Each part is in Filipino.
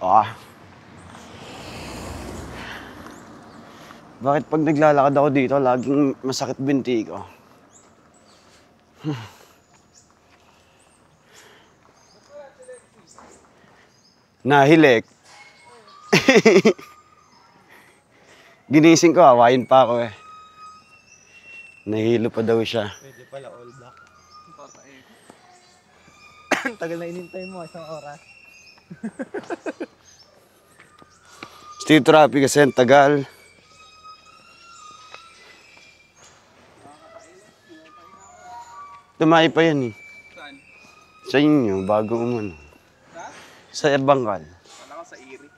Ah. Bakit pag naglalakad ako dito, laging masakit binti ko? Nahilik. Ginising ko, hawain pa ako eh. Nahilo pa daw siya. Pwede pala all black. Tagal na inintay mo, isang oras. Street traffic kasi ang tagal. Tumayo pa yan eh. Saan? Sa inyo, bago umano. Sa? Sa Bangkal. Wala ka sa Iri.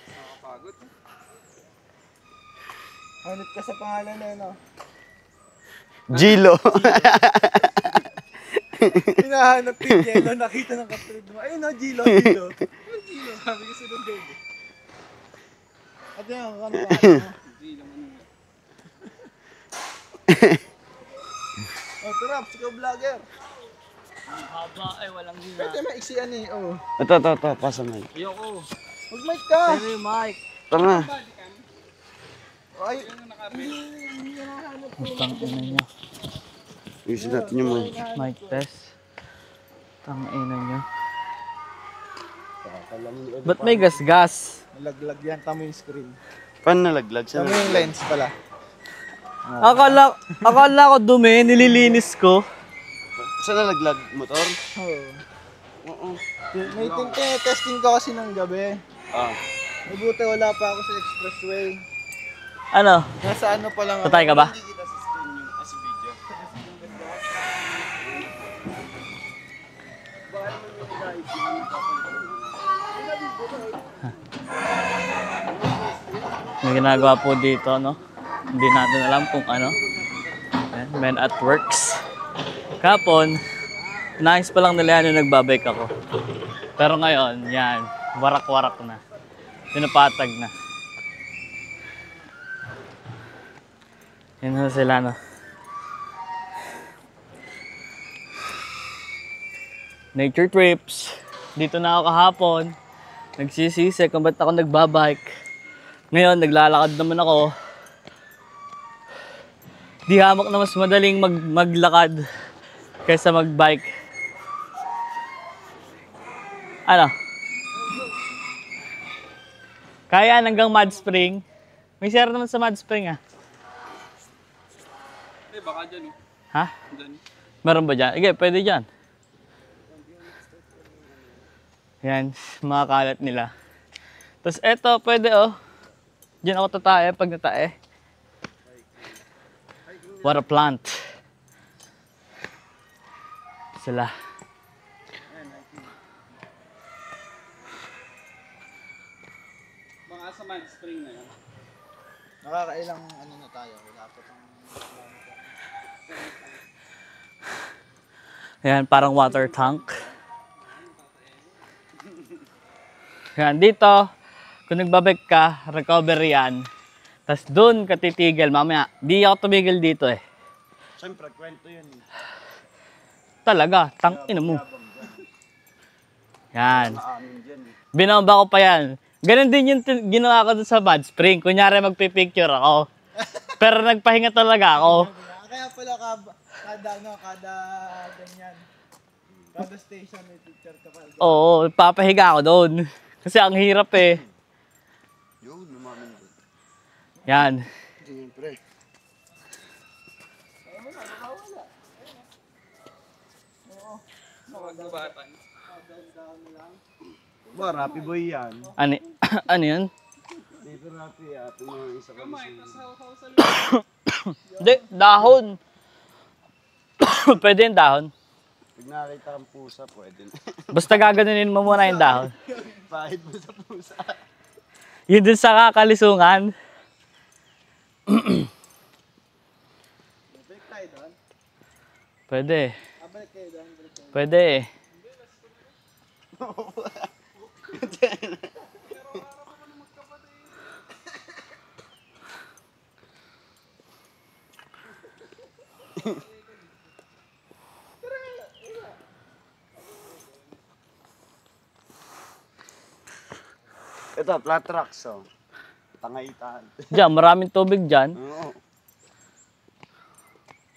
Nakakapagod. Hanip ka sa pangalan na yun, no? Gilo. Hinahanap yung Jello, nakita ng kapatid mo. Ayun, no, Gilo, Gilo. Gilo, sabi ko sila baby. At yun, ano pangalan mo? Gilo, Manila. Oh, Traps, ikaw vlogger. Haba ay walang gina. Pwede maiksiyan eh, oh. Ito, pasa mo. Ayoko. Mag-mic ka! Pero yung mic. Tama. Ay, Tang ina niya. Ayusin natin yung mga. Mic test. Tang ina niya. Ba't may gas-gas? nalaglag yan, tamo yung screen. Paano nalaglag? Tamo yung lens pala. Akala ko dumi, nililinis ko. Saan nalaglag? Motor? Oo. Oo. May testing ko kasi ng gabi. Ah. Mabuti wala pa ako sa expressway. Ano? Nasa ano pa lang ako. Tatay ka ba? Hindi kita sa screen yung as video. May ginagawa po dito, no? Hindi natin alam kung ano. Ayan, men at works. Kapon, nice pa lang nila yan yung nagbabike ako. Pero ngayon, yan, warak-warak na. Pinapatag na. Yan na sila, no? Nature trips. Dito na ako kahapon. Nagsisisi kung ba't ako nagbabike. Ngayon, naglalakad naman ako. Di hamak na mas madaling maglakad kaysa magbike. Ano? Kaya hanggang Mud Spring. May share naman sa Mud Spring ah. Eh, baka dyan eh. Ha? Dyan. Meron ba dyan? Sige, pwede dyan. Yan, mga kalat nila. Tapos eto, pwede oh. Diyan ako tatae pag natae. What a plant. Sila. Baka sa Mud Spring na yan. Nakakailang ano na tayo. Wala pa pang... Yan, parang water tank. Yan, dito, kung nagbabike ka, recovery yan. Tapos doon ka titigil. Mamaya, di ako tumigil dito eh. Siyempre, kwento yun eh. Talaga, tang ina mo. Yan. Maamin dyan eh. Binomba ko pa yan. Ganon din yung ginawa ko doon sa Mud Spring. Kunyari magpipicture ako. Pero nagpahinga talaga ako. Kaya pala kada ganyan. Kada station may picture ka pala. Oo, papahiga ako doon. Kasi ang hirap eh. Yun, lumamin doon. Yan. Siyempre. Magbabatan. Ba, Rappi Boy yan. Ano, ano yun? Dito Rappi, ito mga isa ka Kamay, kasi. tas haw-haw sa loob. Hindi, dahon. Pwede yung dahon. Pag nakita kang pusa, pwede na. Basta gaganunin mo muna yung dahon. Pahid mo sa pusa. Yun dun sa kakalisungan. Balik tayo doon. Pwede. Balik kayo doon. Balik kayo. Pwede eh. Ito, flat tracks, oh. Tangaitan. Diyan, maraming tubig dyan. Oo.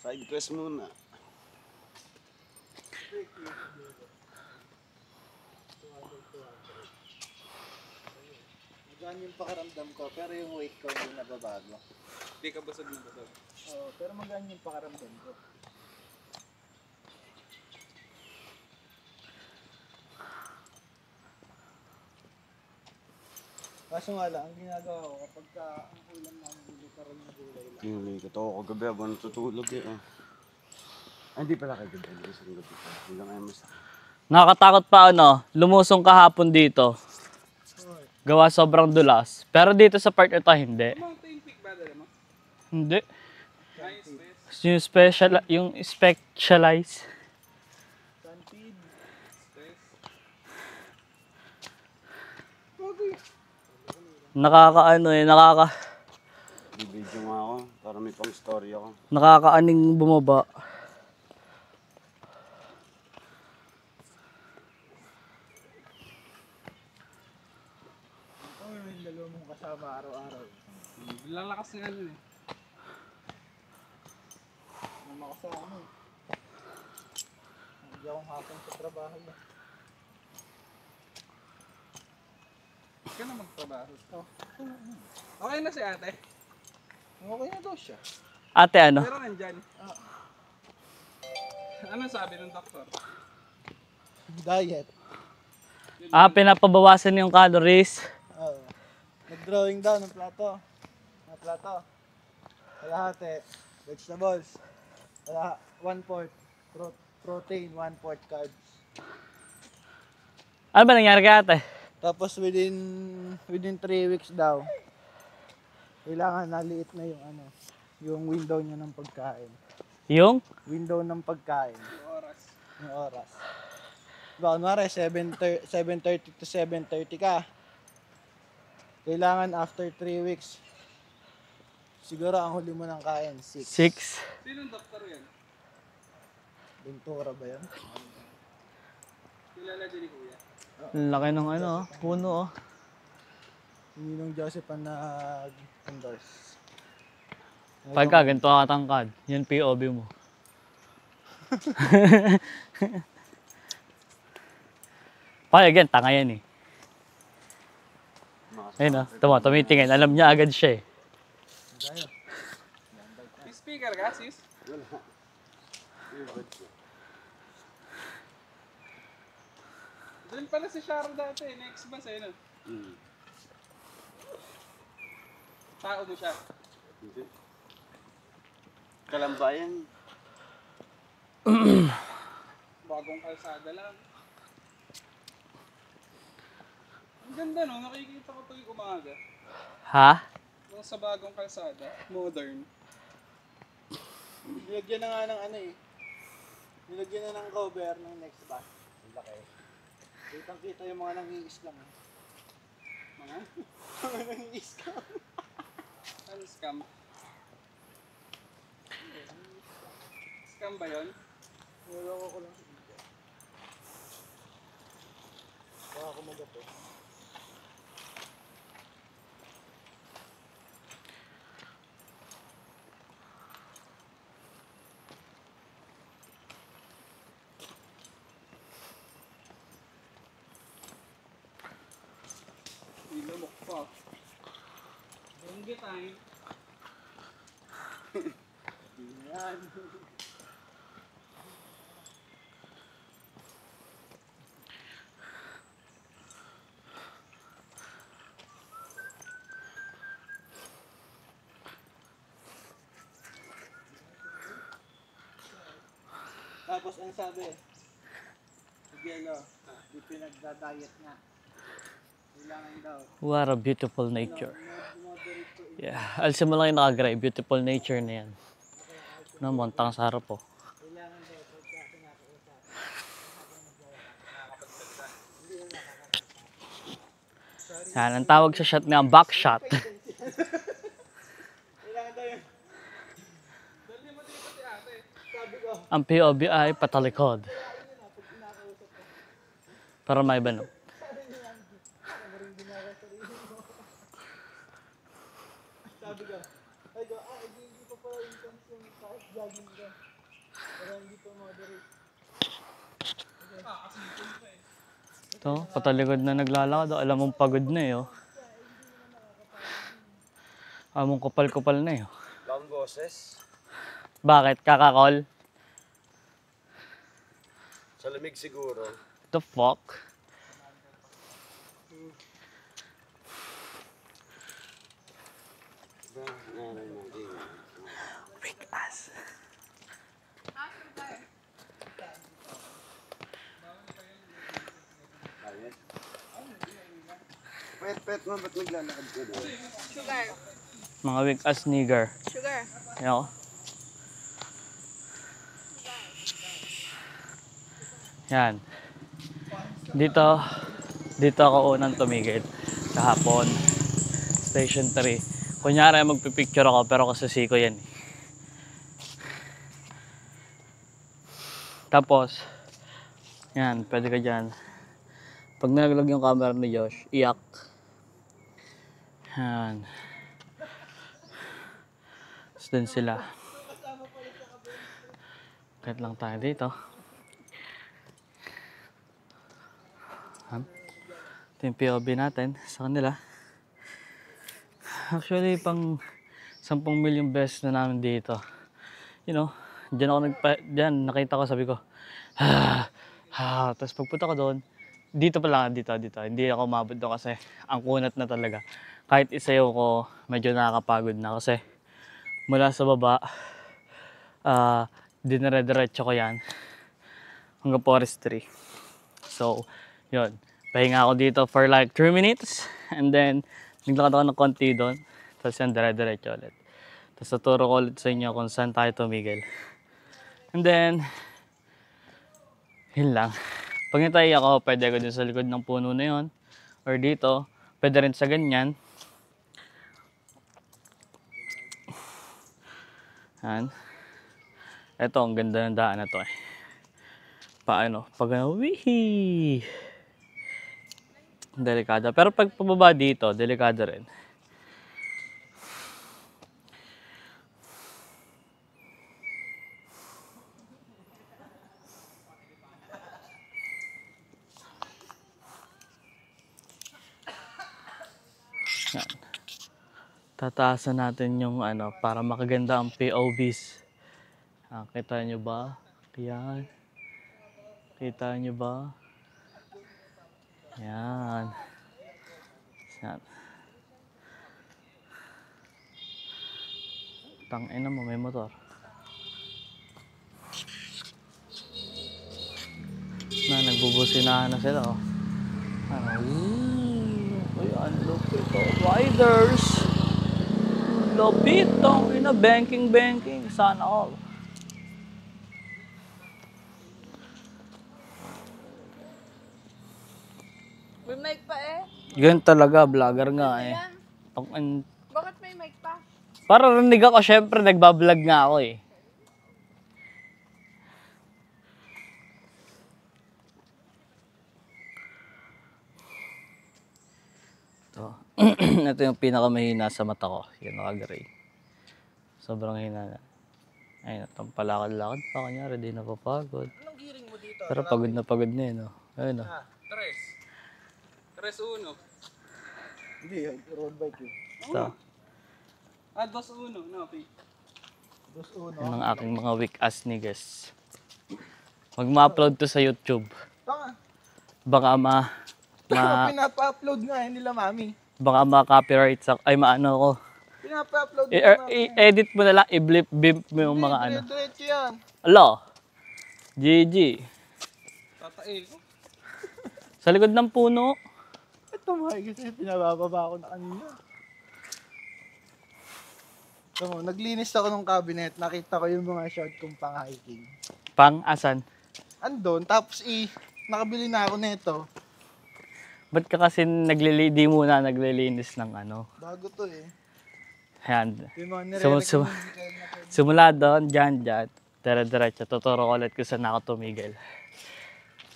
Side quest muna. Magaan yung pakaramdam ko, pero yung weight ko hindi nababago. Hindi ka busog na busog. Oo, pero magaan yung pakaramdam ko. Kaso nga lang, ang ginagawa ko kapag ang ulam namin literal na gulay lang. Likat ako kagabi habang natutulog eh. Oh. Ah, hindi pala kagabi. Isang gabi pa. Hanggang ngayon mas... Nakakatakot pa lumusong kahapon dito. Gawa sobrang dulas. Pero dito sa part ito, hindi. Mountain peak ba dala mo? Hindi. Nice, best. Yung specialize. Santid. Stress. Bibidyo nga ako para may pang story ako. Nakakaaning bumaba. Oo, yung dalawa mong kasama araw-araw. Bilang lakas nga nun eh. Nama ko sa ano. Hindi akong hapon sa trabaho niya. Huwag ka na magtrabaho. Okay na si ate. Okay na daw siya. Ate, Pero nandyan. Ano sabi ng doktor? Diet. Pinapabawasan yung calories. Oo. Nag-drawing daw ng plato. Ng plato. Kalahati. Vegetables. 1/4. Protein, 1/4 carbs. Ano ba nangyari kay ate? Tapos within 3 weeks daw, kailangan naliit na yung window niya ng pagkain. Yung? Window ng pagkain, Oras. yung oras. Diba, kunwari 7:30 to 7:30 ka. Kailangan after 3 weeks, siguro ang huli mo ng kain, 6. 6. Sinong doktor yan? Ventura ba yun? Kilala din ni Kuya. Laki ng puno. Ninong Joseph ang nag-endorse. Pagka ganito katangkad, yan POV mo. Again, tanga yan eh. Ayun tumitingin. Alam niya agad siya eh. May speaker ka, sis? Doon pala si Sharon dati. Next ba sa'yo? Tao mo siya. Hindi. Kalambayan. Bagong kalsada lang. Ang ganda no, nakikita ko tuwing umaga. Ha? Nung sa bagong kalsada, modern. Nilagyan na nga ng nilagyan na ng cover ng next bus. Ang laki. Kitang-kita yung mga nangiislam. Mga? Mga nangiislam. Ano scam? Scam ba yun? Niloko ko lang sa video. Baka kumagat eh. Ilamok pa. Dengge time. Yan. Tapos ang sabi, Gelo, di pinagda-diet na. Kailangan daw. What a beautiful nature. Moderate to Yeah, alisin mo lang yung nakagrave. Beautiful nature na yan. Montang sa harap po. kailangan daw pagka kinakausap. Yan, ang tawag sa shot niya, back shot. Kailangan daw yun. Dali mo dito si ate. Sabi ko, Ang POV ay patalikod. Para may bano. Ito, patalikod na naglalakad. Alam mong pagod na eh. Oh. Alam mong kupal-kupal na eh. Oh. Long boses. Bakit? Kakakol? Sa lamig siguro. The fuck? Weak ass. Pet mo, ba't naglalakad ka doon? Sugar. Mga weak ass nigger. Sugar. Yan. Yan. Dito ako unang tumigil. Kahapon. Station 3. Kunyari magpipicture ako pero kasi siko yan. Tapos, yan, pwede ka dyan. Pag nalaglag yung camera ni Josh, iyak. Yan. Tapos din sila. Kahit lang tayo dito. Ito yung POV natin sa kanila. Actually, pang 10 million beses na namin dito. You know, diyan nakita ko, sabi ko, tapos pagpunta ko doon, dito pa lang, dito. Hindi ako umabot doon kasi ang kunat na talaga. Kahit isayaw ko, medyo nakakapagod na kasi mula sa baba, dinire-diretso ko yan hanggang forestry. So, yun. Pahinga ako dito for like 3 minutes and then naglakad ako ng konti doon. Tapos yan, dire-diretso ulit. Tapos tuturo ko ulit sa inyo kung saan tayo tumigil. And then, yun lang. Pag nitay ako, pwede ako dun sa likod ng puno na yun. Or dito, pwede rin sa ganyan. Yan. Ito, ang ganda ng daan na to eh. Paano? Pag wihee! Delikado. Pero pag pababa dito, delikado rin. Yan. Tataasan natin yung ano para makaganda ang POVs. Kita nyo ba? Yan. Kita nyo ba? Yan. Yan. Tangina mo, may motor. Nagbubusinahan na sila, oh. Ayan, lupit, oh. Riders! Lupit, oh. Banking. Sana all. May mic pa eh. Ganun talaga, vlogger nga eh. Yan. Bakit may mic pa? Para rinig ako, syempre nagbablog nga ako eh. Ito. Ito yung pinakamahina sa mata ko. Yan, naka-gray. Sobrang hina na. Ayun, itong palakad-lakad pa. Kanyari, di napapagod. Anong giring mo dito? Pero pagod na yun, no? Ayun, no? 3-1. Hindi, road bike eh. Ito. 2-1, no? Dos uno. Yan ang aking mga weak ass niggas. Mag-ma-upload to sa YouTube. Tanga. Baka Pinapa-upload nga eh, nila mami. baka ma-copyright sa... Ay, maano ko. Pinapa-upload nila mami. I-edit mo na lang, i-blip mo yung mga ano. Diretso yan. Alo, GG. Tatae ko. Sa likod ng puno. Ito kasi pinabababa ko na kanina. Ito mo, naglinis ako ng cabinet. Nakita ko yung mga short kong pang hiking. Pang asan? Andon, tapos nakabili na ako nito. Ba't ka kasi di muna naglilinis ng ano? Bago to eh. Ayan. Yung mga Sumu- Simula doon, dyan. Dire-diretso. Tuturo ko ulit kung saan ako tumigil.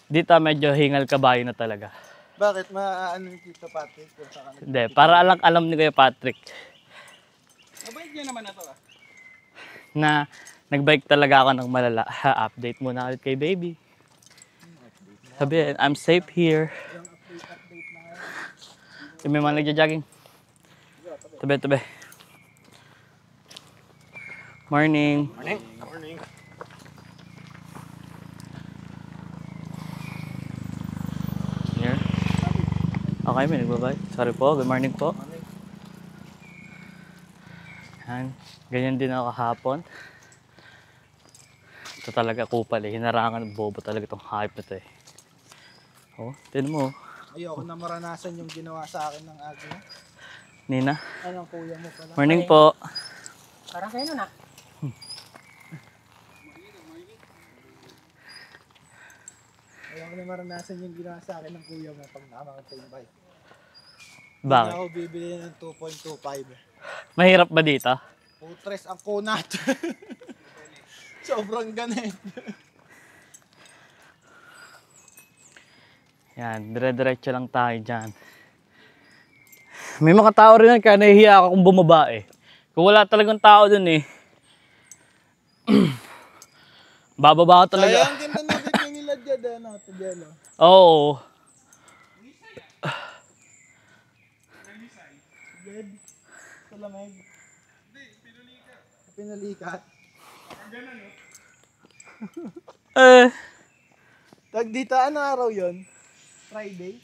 Dito medyo hingal kabayo na talaga. Bakit? Ano yung Tito Patrick? Kung saan ka Hindi, para alam ni Kuya Patrick Mabait niya naman na to, ah. na Nagbike talaga ako ng malala. Update muna ulit kay baby. Sabi, I'm safe here. May mga nagja-jogging. Tabi. Morning. Here. Okay, may nagbabay. Sorry po, good morning po. Yan. Ganyan din ako kahapon. Ito talaga kupal eh. Hinarangan ng bobo talaga itong hype na to eh. Oh, tinan mo. Ayoko na maranasan yung ginawa sa akin ng agi. Nina. Anong kuya mo pala? Morning po. Parang kayo na. Ayoko na maranasan yung ginawa sa akin ng kuya mo pag nakamakita yung bike. Bakit? Hindi ako bibili ng 2.25. Mahirap ba dito? Putres ang kunat. Sobrang ganit. Yan, dire-diretso lang tayo dyan. May mga tao rin yan, kaya nahihiya ako kung bumaba eh. Kung wala talagang tao dun eh. Bababa ako talaga. Kaya ang ganda na video nila dyan, ano, ito dyan, oh. Oo. Dyan, sa lamig. Pinulikat. Tag dito, ano araw yun? Friday?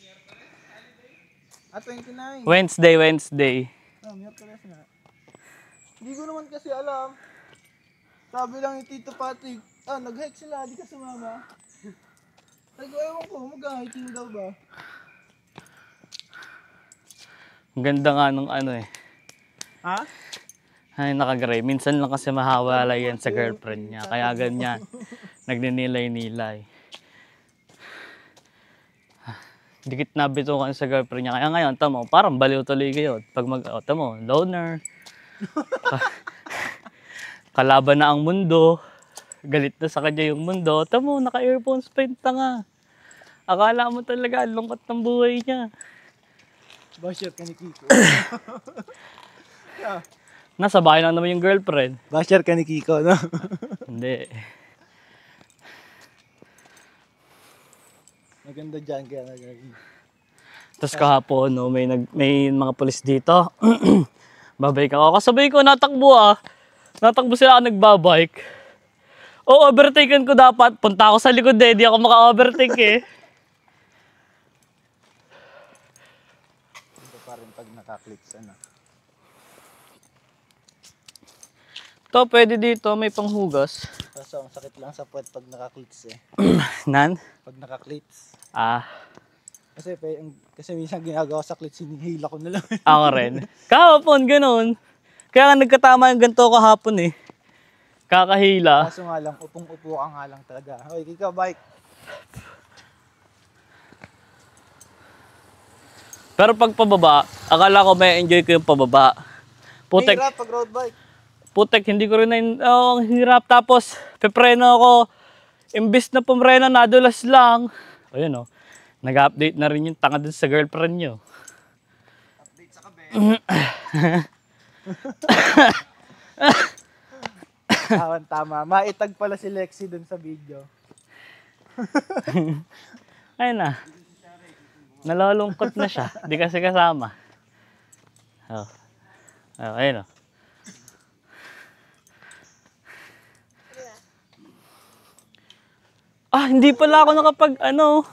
29. Wednesday. Oh, Miyerkules na. Hindi ko naman kasi alam. Sabi lang ni Tito Patrick, nag-hike sila, di ka sumama. Sabi ko, ewan ko, mag-hiking daw ba? Ang ganda nga nung ano eh. Ha? Ay, nakagray. Minsan lang kasi mahawala yan sa girlfriend niya. Kaya ganyan. Nagninilay-nilay. Dikit na bitukan sa girlfriend niya. Kaya ngayon, tamo, parang baliw tuloy kayo. Pag tamo, loner. Kalaban na ang mundo. Galit na sa kanya yung mundo. Tamo, naka-earphones pa yung tanga. Akala mo talaga, ang lungkot ng buhay niya. Basher ka ni Kiko. Nasa bahay lang naman yung girlfriend. Basher ka ni Kiko, no? Hindi. Maganda dyan kaya nagaging. Tapos kahapon, no, may mga pulis dito. Babike ako. Kasabay ko, natakbo ah. Natakbo sila nagbabike. O, overtaken ko dapat. Punta ako sa likod eh. Di ako maka-overtake eh. Ito pa rin pag naka-clicks, ano. To, pwede dito. May panghugas. Kaso ang sakit lang sa puwet pag naka-clicks eh. Nan? Pag naka-clicks. Ah, Kasi minsan ginagawa sa clicks, hinihila ko na lang. ako rin. Kahapon, ganun. Kaya nga nagkatama yung ganito kahapon eh. Kakahila. Kaso nga lang, upong-upo ka nga lang talaga. Hoy, Kiko, bike. Pero pag pababa, akala ko may enjoy ko yung pababa. Putek, Hirap pag road bike. putek, hindi ko rin ang hirap. Tapos, pepreno ako. Imbis na pumreno, nadulas lang. Ayun o. Nag-update na rin yung tanga dun sa girlfriend nyo. Update sa kabe. Tama. Maitag pala si Lexi dun sa video. Ayun na. Nalulungkot na siya. Di kasi kasama. Oh. Oh, ayun o. Ah, hindi pala ako nakapag ano.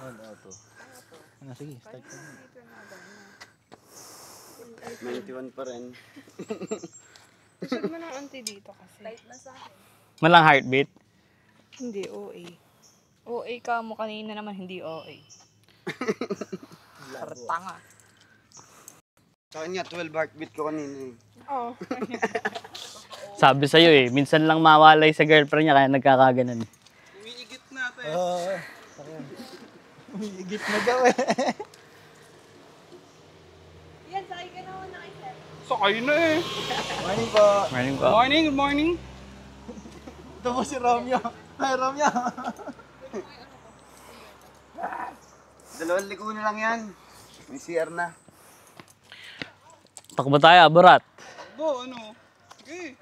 Sige, start ka. 91 pa rin. Gusto mo ng auntie dito kasi. Light na sa akin. Malang heartbeat. Hindi, OA. OA ka mo kanina naman, hindi OA. Tanga. Sa kanya, 12 heartbeat ko kanina eh. Oo. Sabi sa'yo eh, minsan lang mawalay sa girlfriend niya kaya nagkakaganan. Umiigit natin. Oo. Umiigit na daw eh. Yan, sakay ka naman na kay Sakay na eh. Morning po. Morning po. Morning, good morning. Ito po si Romeo. Hi, Romeo. Dalawang liko na lang yan. May CR na. Takbo tayo, Borat. Go, ano?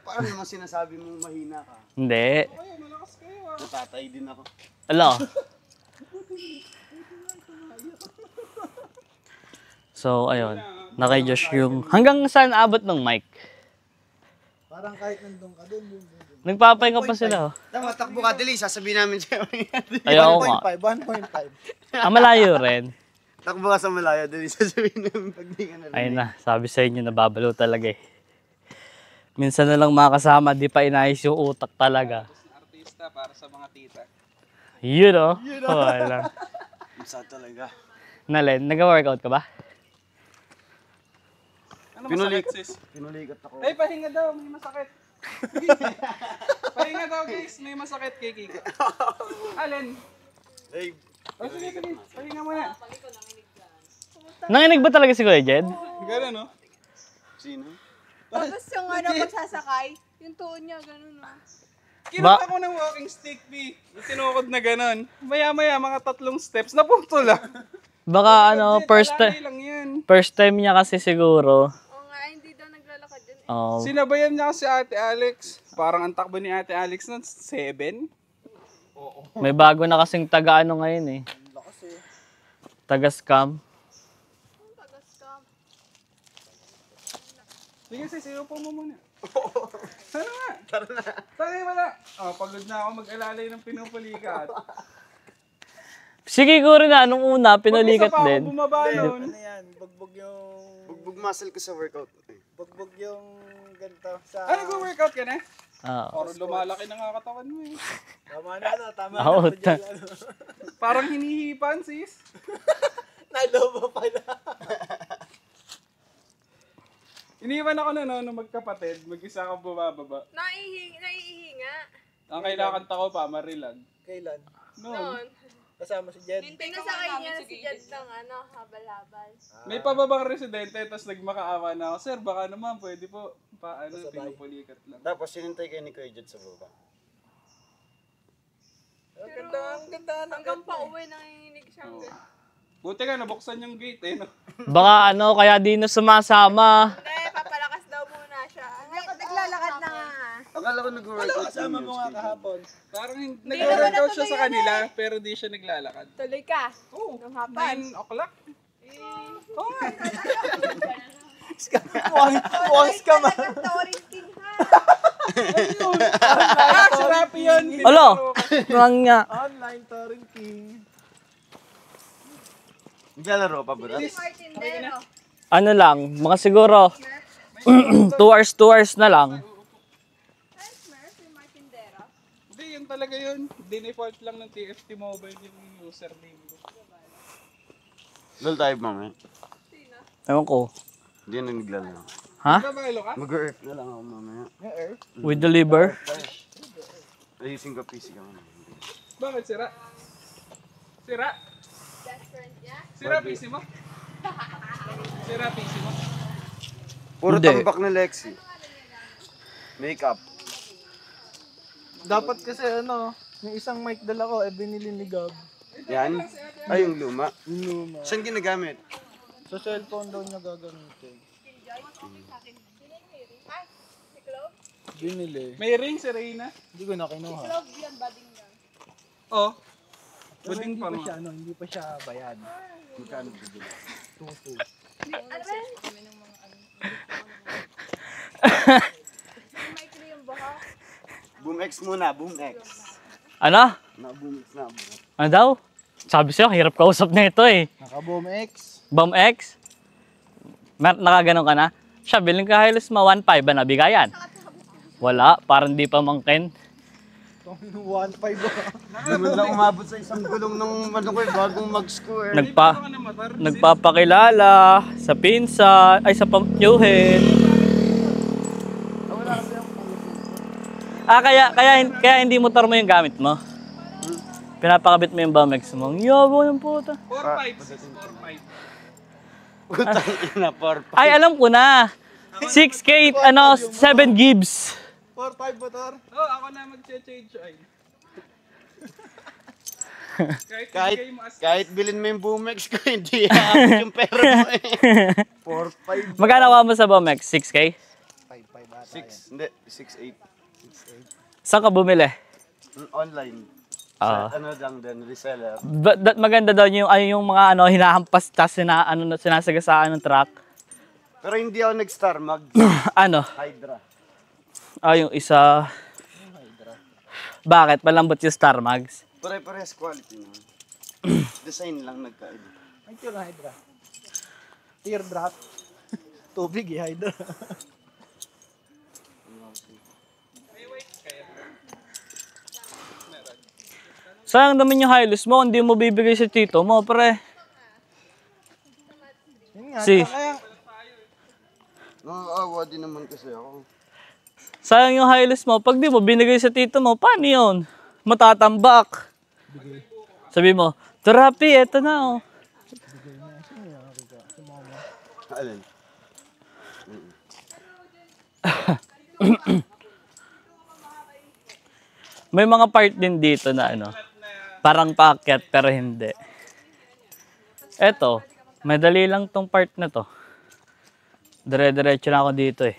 Paano naman sinasabi mong mahina ka? Hindi. Kayo, malakas kayo ah. Natatay din ako. Alo. So, ayun. Nakay Josh yung... Hanggang saan abot ng mic? Parang kahit nandun ka dun. Nagpapahinga pa sila. Oh. Tama, takbo ka, Dili. Sasabihin namin sa'yo. Ayaw nga. 1.5. Malayo rin. Takbo ka sa malayo, Dili. Sasabihin namin pag di ka narinig. Ayun na, sabi sa inyo, nababalo talaga eh. Minsan na lang makasama, di pa inayos yung utak talaga. Artista para sa mga tita. Yun o. Wala. Isa talaga. Nalen, nag-workout ka ba? Ano masakit sis? Pinulikat ako. Ay, pahinga daw, may masakit. Pahinga daw guys, may masakit kay Kiko. Alin? Ay, Oh, sige, sige. Pahinga mo na. Nanginig ba talaga si Kuya Jed? Gano'n no? sino? Tapos yung ano, pagsasakay, yung tuon niya, ganun no. Kinuha ko ng walking stick, B. Tinukod na gano'n. Maya-maya, mga 3 steps, napunto lang. Baka ano, Palagi lang yan. first time niya kasi siguro. Oo nga, hindi daw naglalakad yun eh. Oh, Sinabayan niya si Ate Alex. Parang ang takbo ni Ate Alex nun, 7. may bago na kasing taga ano ngayon eh. Taga scam. Tagas ka. Sige, sis, iupo mo muna. Sana nga. Tara na. Tara wala. Oh, pagod na ako mag-alalay ng pinupulikat. Siguro na, nung una, pinalikat Pag isa pa ako din. bumaba nun. Ano yan? Bugbog yung... Bugbog muscle ko sa workout. Bugbog yung ganito sa... Ano, go-workout ka na? Oo. Parang lumalaki na nga katawan mo eh. Tama na, no? Tama Oo, na. Parang hinihipan, sis. Nalobo pala. Iniwan ako na no, nung magkapatid, mag-isa akong bumababa. Naiihinga. Ang kailangan ko pa, marilag. Kailan? Noon. Noon. Kasama si Jed. Pinasakay niya si Jed ng ano, habal-habal. May pababang residente, tapos nagmakaawa na ako. Sir, baka naman, pwede po, pinupulikat lang. Tapos sinintay kayo ni Kuya Jed sa baba. Ang ganda ng Hanggang pa uwi, nanginginig siya. Buti nga, nabuksan yung gate eh, no? Baka ano, kaya di na sumasama. Hindi, papalakas daw muna siya. Naglalakad na nga. Akala ko nag-workout sa Kasama mo nga kahapon. Parang nag-workout siya sa kanila, pero di siya naglalakad. Tuloy ka. Oo, Nung hapon. 9 o'clock. Oo nga. Bukas ka man. Torrenting ha. Si Rapi yun. Alo! Nang nga. Online Torrent King. Naglalaro pa ba? Martindero. Ano lang, mga siguro 2 hours na lang. Smurf, yung Martindero. Hindi, yun talaga yun. Dinefault lang ng TFT Mobile yung username ko. Lol tayo mamaya. Ewan ko. Hindi na naglalaro. Ha? Babalo ka? Mag-earth na lang ako mamaya. We deliver? Ayusin ko PC ka muna. Bakit sira? Sira? Best friend niya. Sira PC mo? Sira PC mo? Puro Hindi. tambak na Lexi. Makeup. Dapat kasi ano, yung isang mic dala ko, binili ni Gab. Yan. Ay, yung luma. Yung luma. Saan ginagamit? Sa cellphone daw niya gagamitin. Binili. May ring si Reyna? Hindi ko na kinuha. Love yan, bading yan. Oh. Pero Buding hindi pa pa mo. siya, ano, hindi pa siya bayad. Magkano bibili? Tutu. Ano ba? Maikli yung baka. Boom X muna, Boom X. Ano? Na-Boom X na. Ano daw? Sabi sa'yo, hirap kausap na ito eh. Naka-Boom X. Bum X? Nakaganon ka na? Siya, bilhin ka halos ma 1.5 ba nabigayan? Wala, parang di pa mangkin. 1.5 ba? Hindi mo lang umabot sa isang gulong ng ano ko bagong mag-score. Nagpapakilala sa pinsa, ay sa pamyuhin. Kaya hindi motor mo yung gamit mo. Pinapakabit mo yung Bumex mo. Yabo ng puta. 4.5. Putang ina, 4. Ay, alam ko na. 6K, 7 gibbs. 4.5 motor? Oh, ako na mag-change oil. Kahit bilhin mo yung Boom X ko, hindi aabot yung pera mo eh. 4-5. Magkano mo sa Bumex? 6K? 5.5 ata yan. 6, hindi, 6'8". Saan ka bumili? Online. Ah. Sa, ano lang din, reseller. Maganda daw yung, yung mga ano, hinahampas, tas sinasagasaan ng truck. Pero hindi ako nag-star, Ano? Hydra. Yung isa. Bakit? Malambot yung Star Mags? Pare-parehas quality naman. Design lang nagkaiba. Ang cute na Hydra. Teardrop. Tubig eh, Hydra. Sayang naman yung Hilux mo, hindi mo bibigay sa tito mo, pre. Yun nga, Si. kaya Nakakaawa din naman kasi ako. Sayang yung Hilux mo, pag di mo binigay sa tito mo, paano yun? Matatambak. Sabi mo, therapy, eto na oh. Alin? May mga part din dito na ano, parang paakyat pero hindi. Eto, madali lang tong part na to. Dire-diretso na ako dito eh.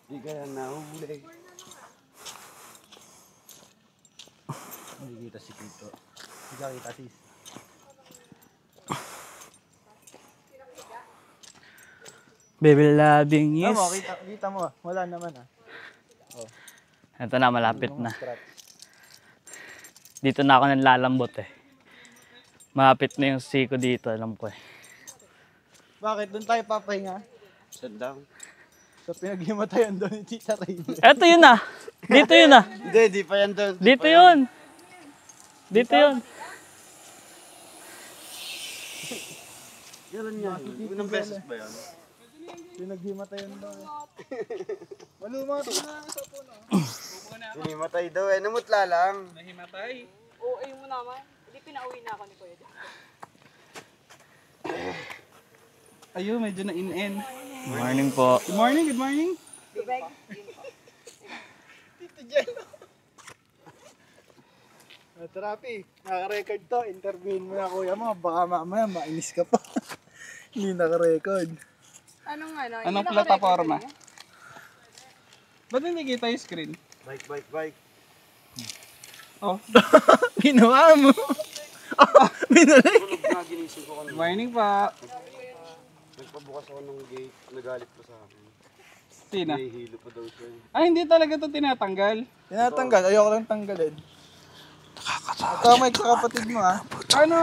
Di kaya nahuli. hindi kita si Tito. Hindi ka kita sis. Baby loving yes. Tama, kita mo. Wala naman ah. Ito na, malapit na. Scratch. Dito na ako nanlalambot eh. Malapit na yung siko dito, alam ko eh. Bakit? Doon tayo papahinga? Shut down. Sa pinaghimatayan doon ni Tita Raider. Eto yun ah. Dito yun ah. Hindi, di pa yan doon. Dito yun. Dito yun. Kailan yan? Unang beses ba yan? Pinaghimatayan doon. Maluma ito na sa puno. Hinimatay daw eh. Namutla lang. Nahimatay. OA mo naman. Hindi pinauwi na ako ni Kuya. Ayun, medyo na in-en. Morning po. Good morning, good morning. Tito Jello. Terapi, naka-record to. Interviewin mo na kuya mo. Baka mamaya mainis ka pa. Hindi naka-record. Anong ano? Anong plataforma? Ba't hindi kita yung screen? Bike. Oh, Ginawa mo. Binalik. Tulog na, ginising ko good kanina. morning pa. Nagpabukas ako ng gate. Nagalit pa sa akin. Sina? Nahihilo pa daw siya. Ay, hindi talaga to tinatanggal. Tinatanggal. Ayoko lang tanggalin. Ito may sa kapatid mo ah. Ano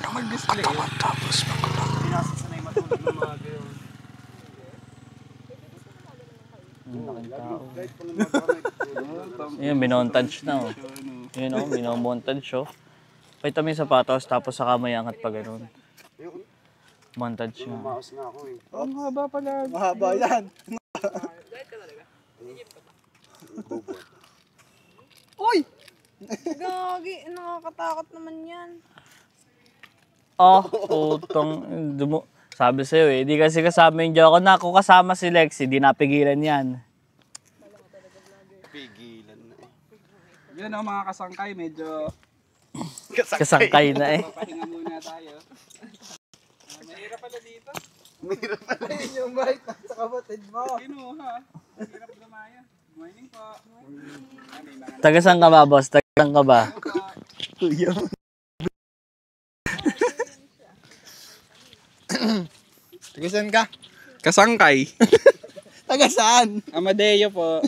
mag-display? Pinasasanay matulog ng mga gayon. Kahit pang mga Yun, minontage na oh. Yun oh, minomontage oh. Pakita mo yung sapatos tapos saka may angat pa ganun. Ayun, Montage na. lumaos na ako eh. Ang haba pala. Mahaba yan. Uy! Gagi, nakakatakot naman yan. Oh, utong. Sabi sa'yo eh, di kasi kasama yung joke na. Kung kasama si Lexi, di napigilan yan. Pigilan na eh. Yun o mga kasangkay, medyo Kasangkay na eh. pahinga muna tayo. Mahirap pala dito. Ayun yung bike sa kapatid mo. Kinuha. Mahirap lumaya. Good morning po. Tagasang ka ba, boss? Tagasang ka ba? Kuya mo. Tagasan ka? Kasangkay. Taga saan? Amadeo po.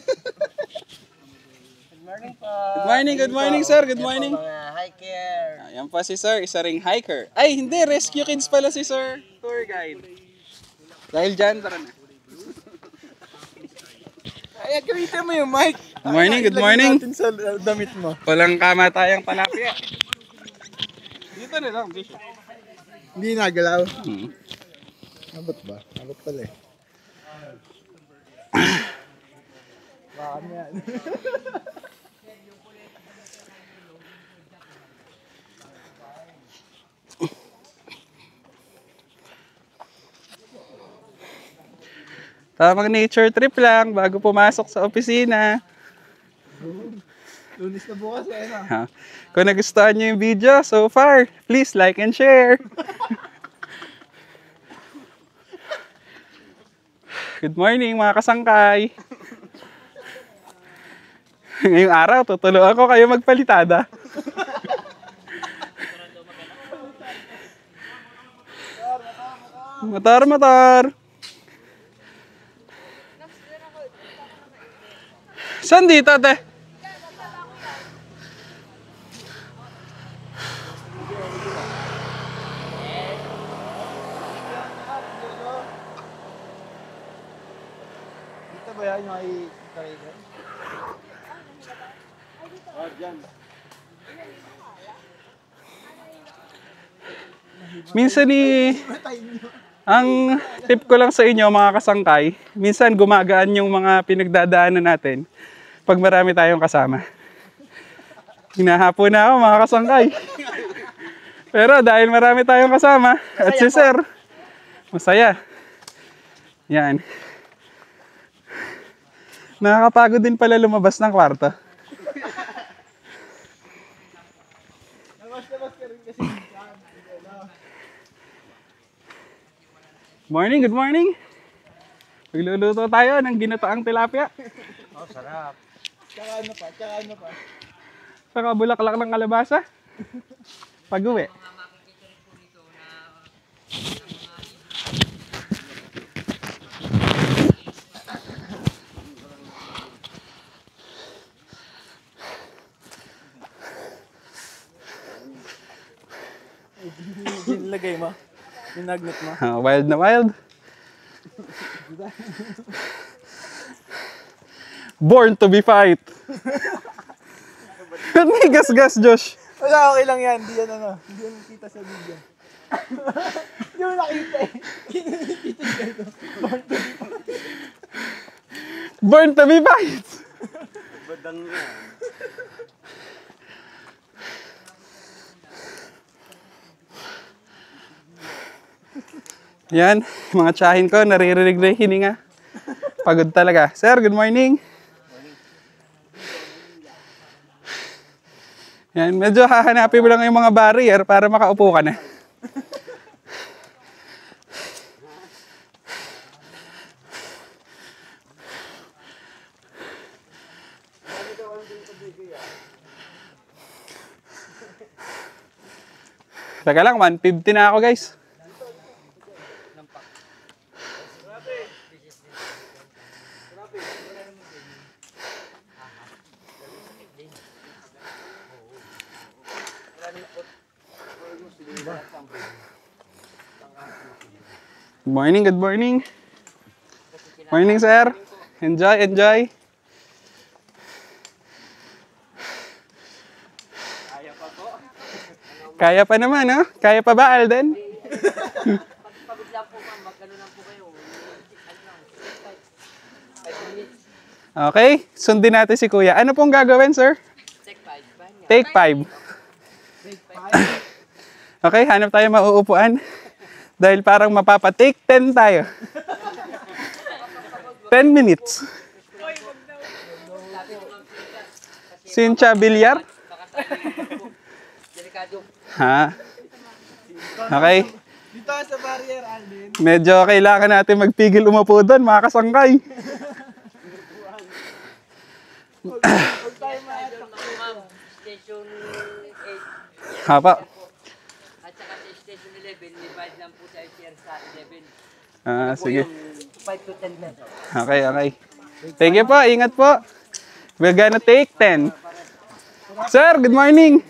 Good morning sir, good morning. Mga hiker. Ayan pa si sir, isa ring hiker. Ay, hindi, rescue kids pala si sir. Tour guide. Dahil dyan, tara na. Ay, gamitin mo yung mic. Good morning, good morning. Ilagay natin sa damit mo. Walang kamatayang palapya. Dito na lang, Bishop. Hindi nagalaw. Abot ba? Abot pala eh. Baka yan. Tamang nature trip lang bago pumasok sa opisina. Lunes na bukas eh, no? Ha? Kung nagustuhan nyo yung video so far, please like and share. Good morning mga kasangkay. Ngayong araw, tutulungan ko kayo magpalitada. Motor, motor. Saan dito, te? Dito ba yan yung ay Karigan? Dyan. Minsan ang tip ko lang sa inyo mga kasangkay, minsan gumagaan yung mga pinagdadaanan natin pag marami tayong kasama. Hinahapon na ako mga kasangkay. Pero dahil marami tayong kasama, at si Sir, masaya. Yan. Nakakapagod din pala lumabas ng kwarto. Labas ka rin kasi. Morning, good morning. Magluluto tayo ng ginataang tilapia. Oh, sarap. Tsaka ano pa? Saka bulaklak ng kalabasa. Pag-uwi. Nilagay mo? Yung nagnet mo? Wild na wild. Born to be fight. May gas-gas, Josh. Wala, okay lang yan. Hindi yan Hindi yan kita sa video. Hindi mo nakita eh. Born to be fight. Badang yan. Yan, mga tsahin ko, naririnig na yung hininga. Pagod talaga. Sir, good morning. Yan, medyo hahanapin mo lang yung mga barrier para makaupo ka na. Teka lang, 150 na ako guys. Good morning, good morning. Morning, sir. Enjoy, enjoy. Kaya pa naman, no? Kaya pa ba, Alden? Pagod lang po ma'am, magkano lang po kayo. Okay, sundin natin si Kuya. Ano pong gagawin, sir? Take 5 ba niya? Take 5. Okay, hanap tayo mauupuan. Dahil parang mapapa-take 10 tayo. 10 minutes. Sincha Villar? Delikado. Ha? Okay. Dito sa barrier, Alvin. Medyo kailangan natin magpigil umupo doon, mga kasangkay. Huwag tayo Ma'am, station 8 Hapa. at saka sa station 11, divide lang po tayo share sa 11. Sige. 5 to 10 minutes. Okay, okay. Thank you po. Ingat po. We're gonna take 10. Sir, good morning.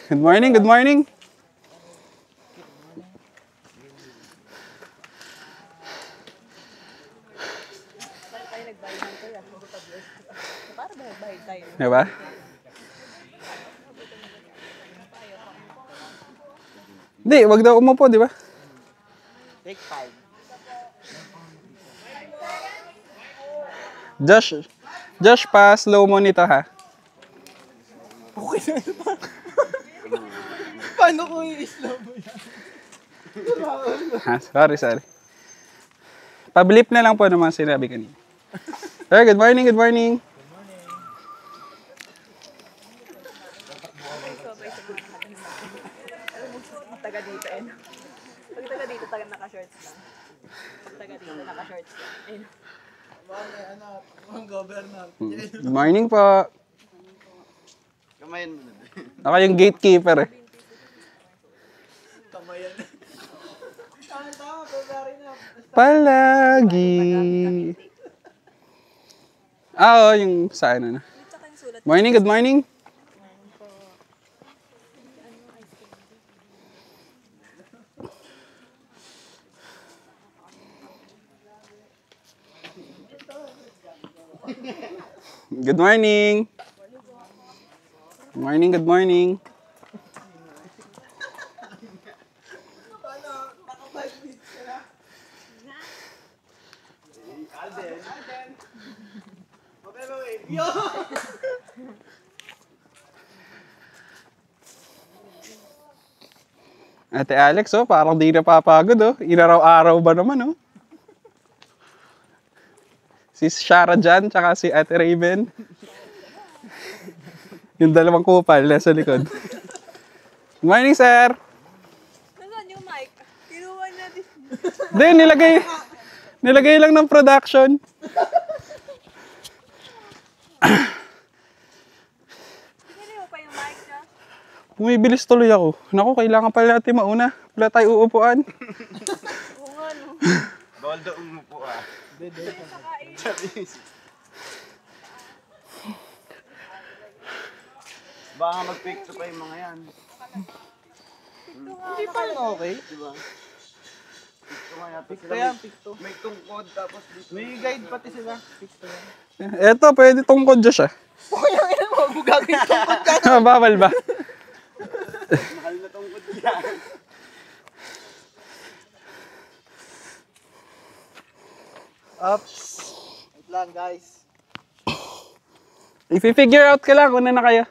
Good morning, good morning. Para ba nagbayad tayo? Diba? Hindi, wag daw umupo, di ba? Take 5. Josh, pa slow mo nito ha. Paano ko i-slow mo yan? Sorry. Pablip na lang po ng mga sinabi kanina. Sir, good morning, good morning. Taga dito eh. Pag taga dito, taga naka-shorts lang. Pag taga dito, naka-shorts lang. Ayun. Mga governor. Good morning po. Kamayan mo na. Ako yung gatekeeper eh. Kamayan. Tama, February na. Palagi. Oo, yung sa ano na. Morning, good morning. Good morning. Good morning, good morning. Ate Alex, oh, parang di napapagod, oh. Inaraw-araw ba naman, oh. Si Shara dyan, tsaka si Ate Raven. Yung dalawang kupal nasa likod. Good morning, sir. Nasaan yung mic? Kinuha niya din. Hindi, nilagay lang ng production. Pinili mo pa yung mic niya? Bumibilis tuloy ako. Naku, kailangan pala natin mauna. Wala tayo uupuan. Oo nga, no? Bawal daw umupo ah. Baka mag-picture pa yung mga yan. Hindi pa yun okay. Diba? Picture nga yata sila. Kaya, picto. May tungkod tapos dito. May guide pati sila. Picto yan. Eto, pwede tungkod dyan siya. Kaya ina mo, gagawin tungkod ka. Bawal ba? Mahal na tungkod yan. Ups. Wait lang guys. I-figure out ka lang. Una na kayo.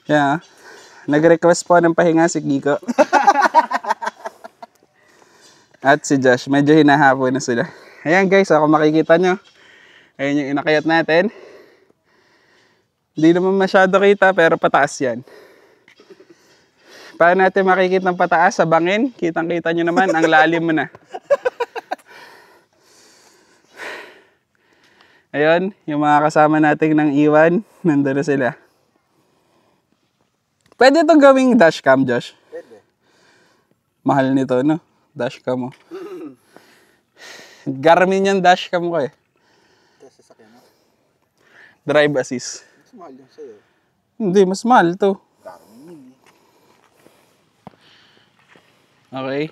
Yeah. Nag-request po ng pahinga si Kiko. At si Josh. Medyo hinahapon na sila. Ayan guys, ako makikita nyo. Ayan yung inakayat natin. Hindi naman masyado kita pero pataas yan. Paano natin makikita ng pataas sa bangin? Kitang-kita nyo naman, ang lalim mo na. Ayun, yung mga kasama natin ng iwan, nandun na sila. Pwede itong gawing dashcam, Josh? Pwede. Mahal nito, no? Dashcam mo. Garmin yung dashcam ko eh. Kasi sakyan mo. Drive assist. Mas mahal yung sa'yo. Hindi, mas mahal to. Okay.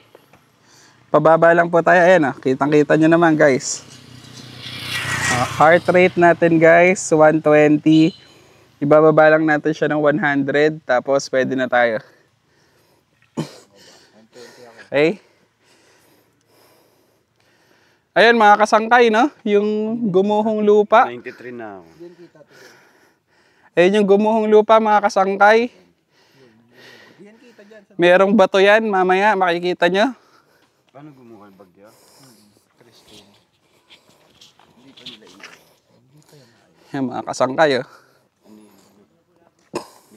Pababa lang po tayo. Ayan, kitang-kita nyo naman, guys. Heart rate natin, guys, 120. Ibababa lang natin siya ng 100. Tapos, pwede na tayo. Okay. Ayan, mga kasangkay, no? Yung gumuhong lupa. 93 na ako. Ayan yung gumuhong lupa, mga kasangkay. Merong bato yan, mamaya makikita nyo. Paano gumuhal bagyo? Yan, mga kasangkay, oh.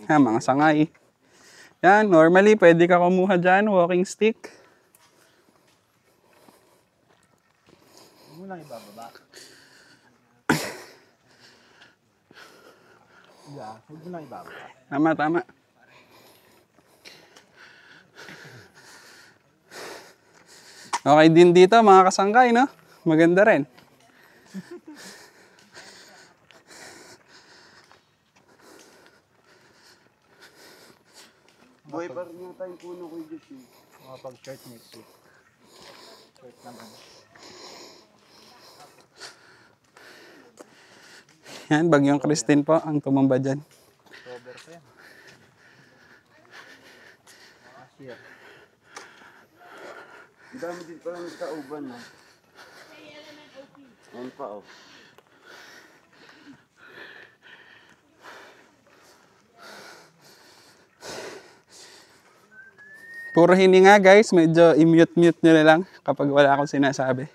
Yan, mga sangay. Yan, normally, pwede ka kumuha dyan, walking stick. Huwag mo lang ibababa. Yeah, huwag mo lang ibababa. Tama, tama. Okay din dito, mga kasangkay, no? Maganda rin. Boy, parang nga tayong puno ko yung Diyos. Mga pag-shirt next week. Shirt naman. Yan, Bagyong Christine po ang tumamba dyan. October pa yan. Last year. Ang dami din palang kauban, no? Ayan pa, oh. Puro hininga guys, medyo i-mute-mute nyo na lang kapag wala akong sinasabi.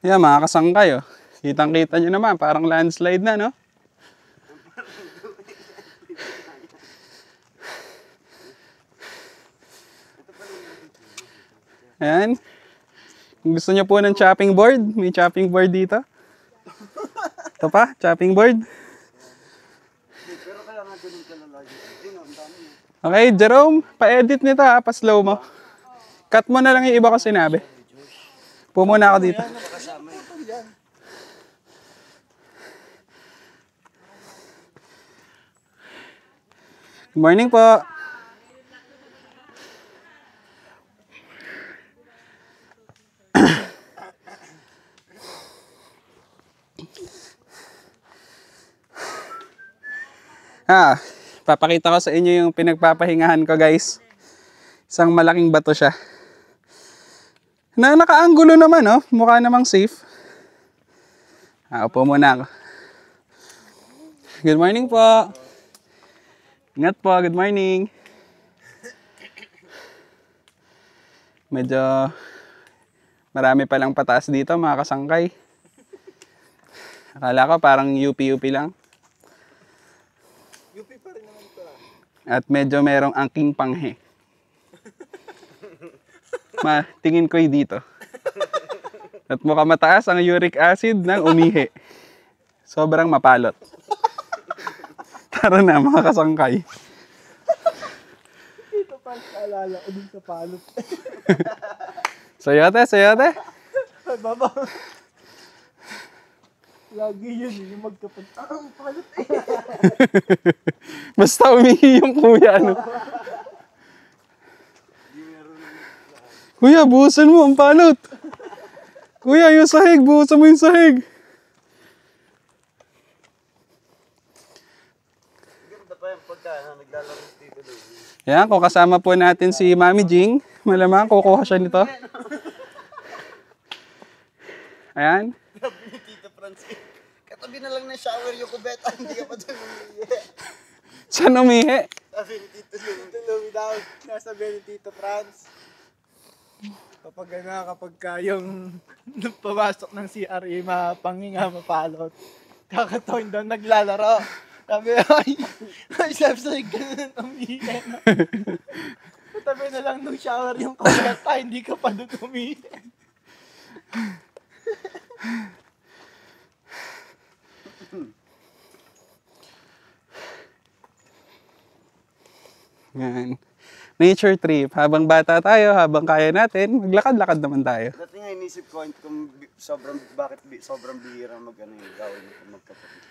Yan mga kasangkay oh. Kitang-kita nyo naman, parang landslide na no? Ayan. Kung gusto nyo po ng chopping board, may chopping board dito. Ito pa, chopping board. Pero kaya nga ganun ka na lagi. Ang dami. Okay, Jerome, pa-edit nito ha, pa-slow mo. Cut mo na lang yung iba ko sinabi. Pumuna ako dito. Good morning po. Papakita ko sa inyo yung pinagpapahingahan ko guys. Isang malaking bato siya. Na nakaanggulo naman oh, mukha namang safe. Upo muna ako. Good morning po. Ingat po, good morning. Medyo marami palang pataas dito mga kasangkay. Akala ko parang UP-UP lang. UP pa rin naman ito ah. At medyo merong angking panghe. Tingin ko'y dito. At mukhang mataas ang uric acid ng umihi. Sobrang mapalot. Tara na mga kasangkay. Dito pa alala ko dun sa palot. Sayote, sayote. Ay, baba. Lagi yun, yung magkapag... ang palot eh. Basta umihi yung kuya, ano. Kuya, buhusan mo ang palot. Kuya, yung sahig, buhusan mo yung sahig. Ganda pa yung pagka naglalaro dito doon. Yan, kung kasama po natin si Mami Jing, malamang kukuha siya nito. Ayan. Sabi ni Tito Francis, katabi na lang ng shower yung kubeta, hindi ka pa doon umihi. Saan umihi? Sabi ni Tito Lumi. Ito Louie daw, nasabi ni Tito Franz. Kapag ka yung pumasok ng CRE, mapanginga, mapalot. Kakatawin daw naglalaro. Sabi, ay, sabsay ka na umihi. Katabi na lang ng shower yung kubeta, hindi ka pa doon umihi. Yan. Nature trip. Habang bata tayo, habang kaya natin, maglakad-lakad naman tayo. Dati nga inisip ko kung sobrang bihira mag-ano yung gawin ko magkapatid.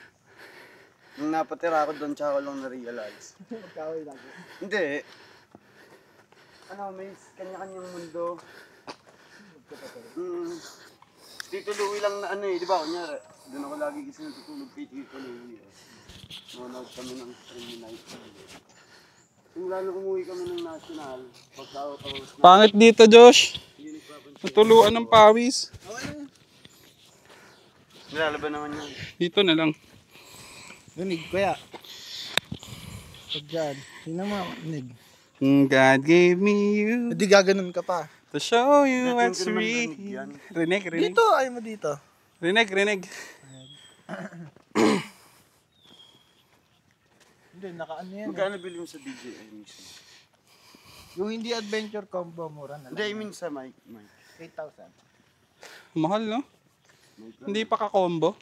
Nung napatira ako doon, tsaka ko lang na-realize. Magkaway lagi. Hindi. Ano, may kanya-kanyang mundo. Tito Louie lang na ano eh, di ba? Kunyari, doon ako lagi kasi natutulog kay Tito Louie. Manonood kami ng stream night. Kung lalo umuwi kami ng national, pagka-host na, Pangit dito, Josh. Natuluan ng pawis. nilalaban naman yan. Dito na lang. Dunig, kuya. Pag dyan, sino mo, dunig. God gave me you Hindi gaganon ka pa. to show you Natin what's ko naman real. rinig yan. Rinig, rinig. Dito, ayaw mo dito. Rinig, rinig. Hindi, naka-ano yan. Magkano bili mo sa DJI mismo? Yung hindi adventure combo, mura na Hindi, I lang. mean sa mic. 8,000. Mahal, no? Hindi pa ka-combo.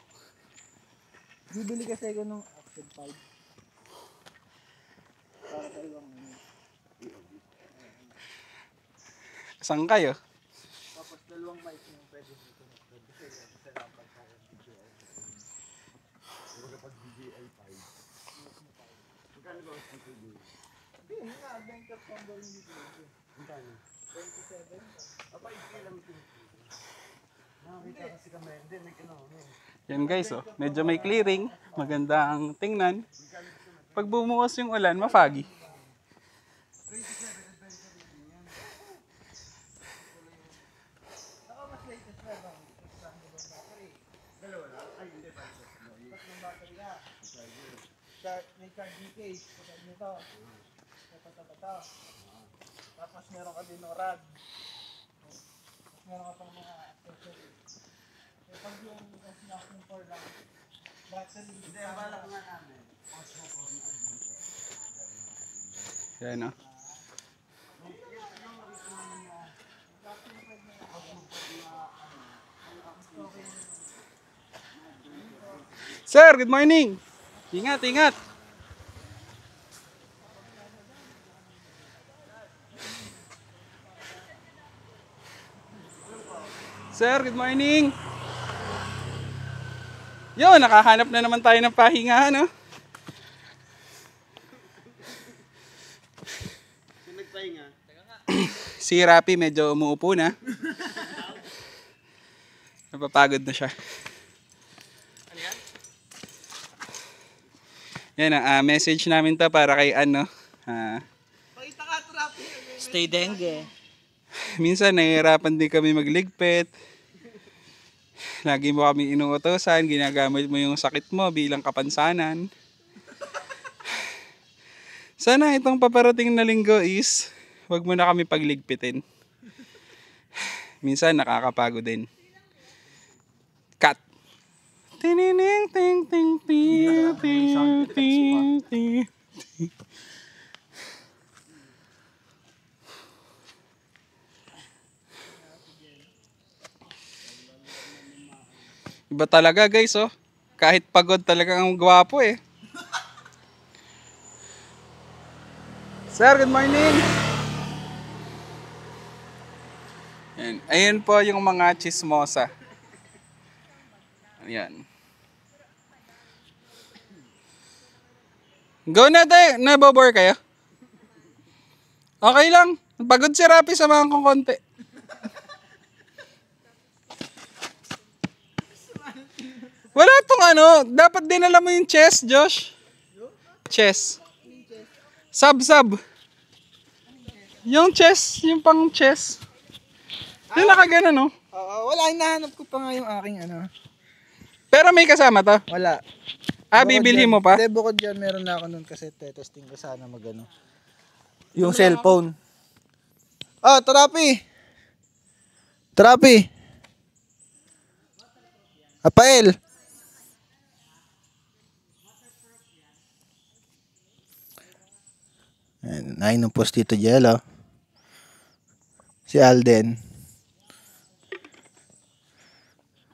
Bibili kasi ako ng Action 5. Para dalawang Saan kayo? tapos dalawang mic yung pwede dito. Kasi dapat sa akin DJI. Hindi, yung adventure combo yung dito. Magkano? 27. Apa, lang ito. Nakakita kasi kami, hindi, may ano. Yan guys, oh. Medyo may clearing. Maganda ang tingnan. Pag bumuhos yung ulan, mafagi. case. Pagkat nito. Ito. Tapos meron ka din ng rod. Tapos meron ka pang mga accessories. Eh, pag yung snacking for lang, battery. Hindi, ang balak nga namin. Yan, oh. Sir, good morning. Ingat, ingat. Sir, good morning. Yo, nakahanap na naman tayo ng pahinga, no? Sino nagpahinga? Si Rapi medyo umuupo na. Napapagod na siya. Yan ang message namin to para kay ano. Pakita ka, trap. Stay dengue. Minsan nahihirapan din kami magligpit. Lagi mo kami inuutosan, ginagamit mo yung sakit mo bilang kapansanan. Sana itong paparating na linggo is wag mo na kami pagligpitin. Minsan nakakapagod din. Cut. Tinining ting ting ting ting ting ting. Iba talaga guys, oh. Kahit pagod talaga ang gwapo eh. Sir, good morning. Ayan po yung mga chismosa. Ayan. Go na tayo. Nabobore kayo? Okay lang. Pagod si Rapi, samahan kong konti. Wala tong ano. Dapat dinala mo yung chess, Josh. Chess. Sub. Yung chess. Yung pang chess. Yung nakagana, no? Wala, hinahanap ko pa nga yung aking ano. Pero may kasama to. Wala. Bibilhin mo pa? Hindi, bukod dyan, meron na ako nun kasi testing ko sana magano. Yung cellphone. Terapi. Apael. Ayan, ng post dito Jello. Si Alden.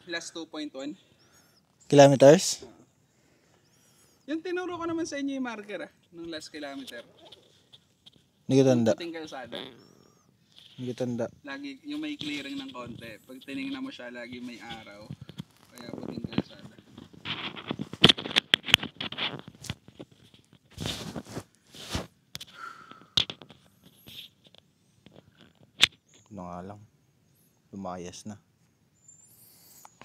Last 2.1. Kilometers? Yung tinuro ko naman sa inyo yung marker nung last kilometer. Hindi ko tanda. Puting kalsada. Hindi ko tanda. Lagi yung may clearing ng konti. Pag tinignan mo siya, lagi may araw. Kaya puting kalsada. Ano nga lang. Lumayas na.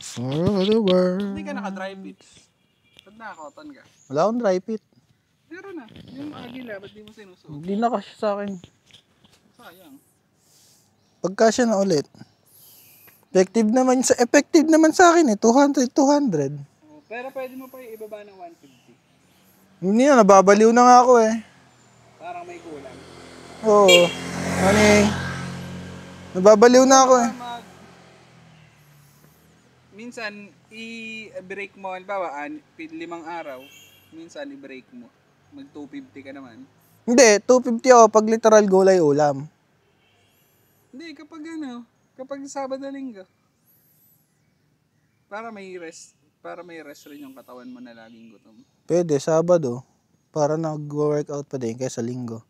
For the world. Hindi ka naka-dry fit. Ba't naka-cotton ka? Wala akong dry fit. Meron na. Yung agila, ba't di mo sinusuot? Hindi na kasi sa akin. Sayang. Pagka siya na ulit. Effective naman sa akin eh. 200. Oh, pero pwede mo pa ibaba ng 150. Hindi na, nababaliw na nga ako eh. Parang may kulang. Oo. Nababaliw na ako eh. Minsan, i-break mo, halimbawa, 5 araw, minsan i-break mo. Mag 250 ka naman. Hindi, 250 ako pag literal gulay ulam. Hindi, kapag Sabado na Linggo. Para may rest rin yung katawan mo na laging gutom. Pwede, Sabado. Para nag-workout pa din kaysa Linggo.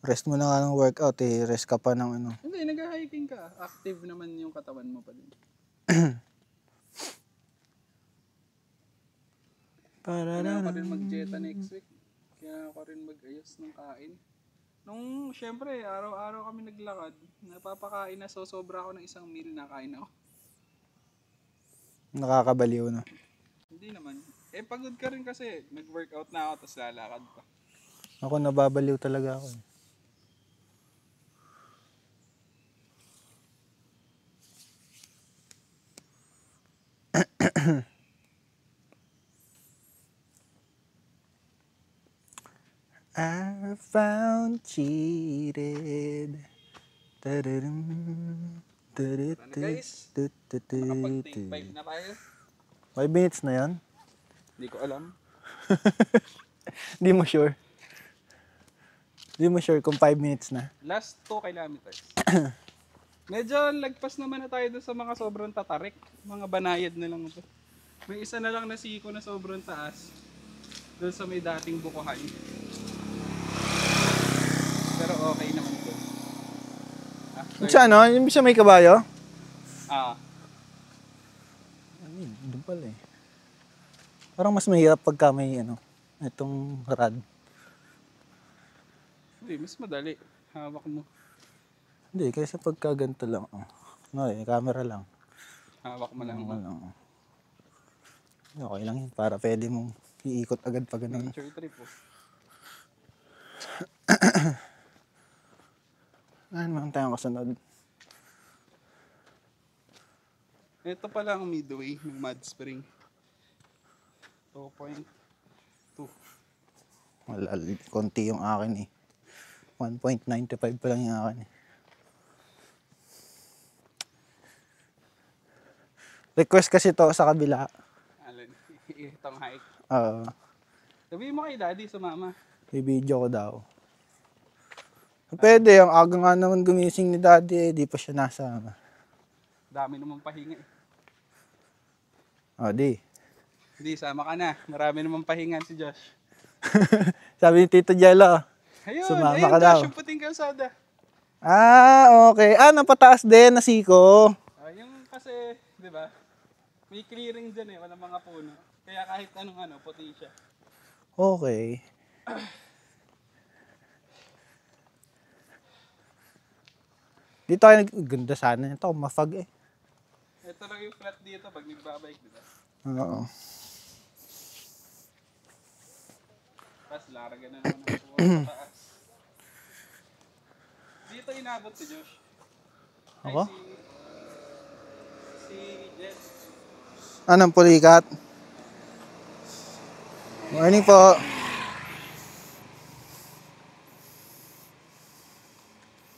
Rest mo na nga ng workout eh. Rest ka pa ng ano. Hindi, nag-hiking ka. Active naman yung katawan mo pa din. Kaya ako rin mag-jeta next week. Kaya ako rin mag-ayos ng kain. Nung, syempre, araw-araw kami naglakad. Napapakain na, so sobra ako ng isang meal na kain ako. Nakakabaliw na. Hindi naman. Pagod ka rin kasi. Nag-workout na ako, tapos lalakad pa. Ako nababaliw talaga ako eh. I found cheated. Tadadum, Ano guys? Nakapag-take 5 na tayo. 5 minutes na yan? Hindi ko alam. Hindi mo sure? Hindi mo sure kung 5 minutes na? Last 2 kilometers. Medyo lagpas naman na tayo doon sa mga sobrang tatarik. Mga banayad na lang ito. May isa na lang na siko na sobrang taas. Doon sa may dating bukuhan. Pero okay naman doon. Sa ano? Yung sa may kabayo? Ah, Ay, doon pala eh. Parang mas mahirap pagka may ano, itong rad. hindi, mas madali. Hawak mo. Hindi, kasi pagka ganito lang. Oh. No, camera lang. Hawak mo lang. Ano lang. Okay lang yun. Para pwede mong iikot agad pag ganun. Nature trip oh. Ano naman tayong kasunod? Ito pala ang midway ng Mud Spring. 2.2. Wala, konti yung akin eh. 1.95 pa lang yung akin eh. Request kasi to sa kabila. Alan, itong hike. Oo. Sabihin mo kay daddy, sumama. I-video ko daw. Pwede, ang aga nga naman gumising ni daddy eh. Di pa siya nasama. Dami namang pahinga eh. O, di. Hindi, sama ka na. Marami namang pahingan si Josh. Sabi ni Tito Jello. Ayun, Sumama ayun ka daw. Josh, yung puting kalsada. Ah, okay. Ah, napataas din, nasiko. Yung kasi, di ba, may clearing dyan eh, walang mga puno. Kaya kahit anong ano, puti siya. Okay. Dito kayo ganda sana. Ito, mafag eh. Ito lang yung flat dito pag nagbabike, di ba? Oo. Tapos laragan na naman ang puno sa taas. Dito inabot si Josh. Ay, Ako? si Jess. Anong pulikat? Morning po.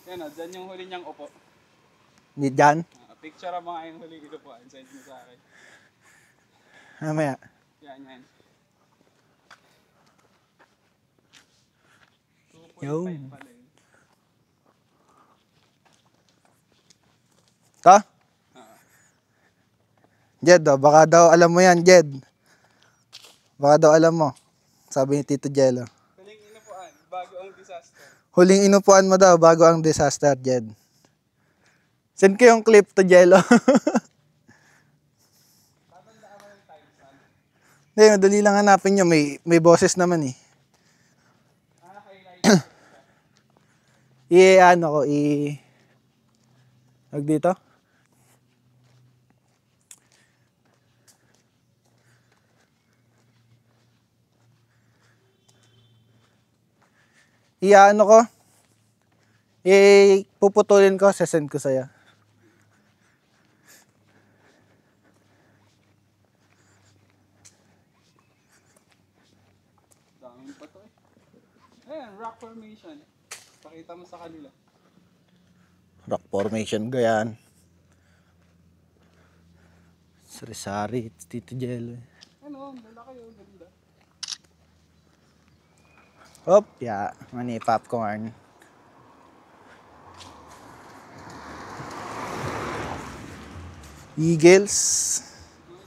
Yan o, dyan yung huli niyang upo. Hindi dyan? Picture ang mga yung huli inupuan. Send mo sa akin. Mamaya. Yan, yan. 2.5 Yung. pala yun. Ito? Jed, oh, baka daw alam mo yan, Jed. Baka daw alam mo. Sabi ni Tito Jello. Huling inupuan, bago ang disaster. Huling inupuan mo daw bago ang disaster, Jed. Send ko yung clip to Jello. Hindi, madali lang hanapin nyo. May boses naman eh. Ano ko, Tag dito? Ano ko? Puputulin ko, sesend ko sa'yo. Daming pa to eh. Ayan, rock formation. Pakita mo sa kanila. Rock formation ko yan. Sari-sari, Tito Jello. Ano, malaki yun, ganda. Hop, yeah. Mani popcorn. Eagles.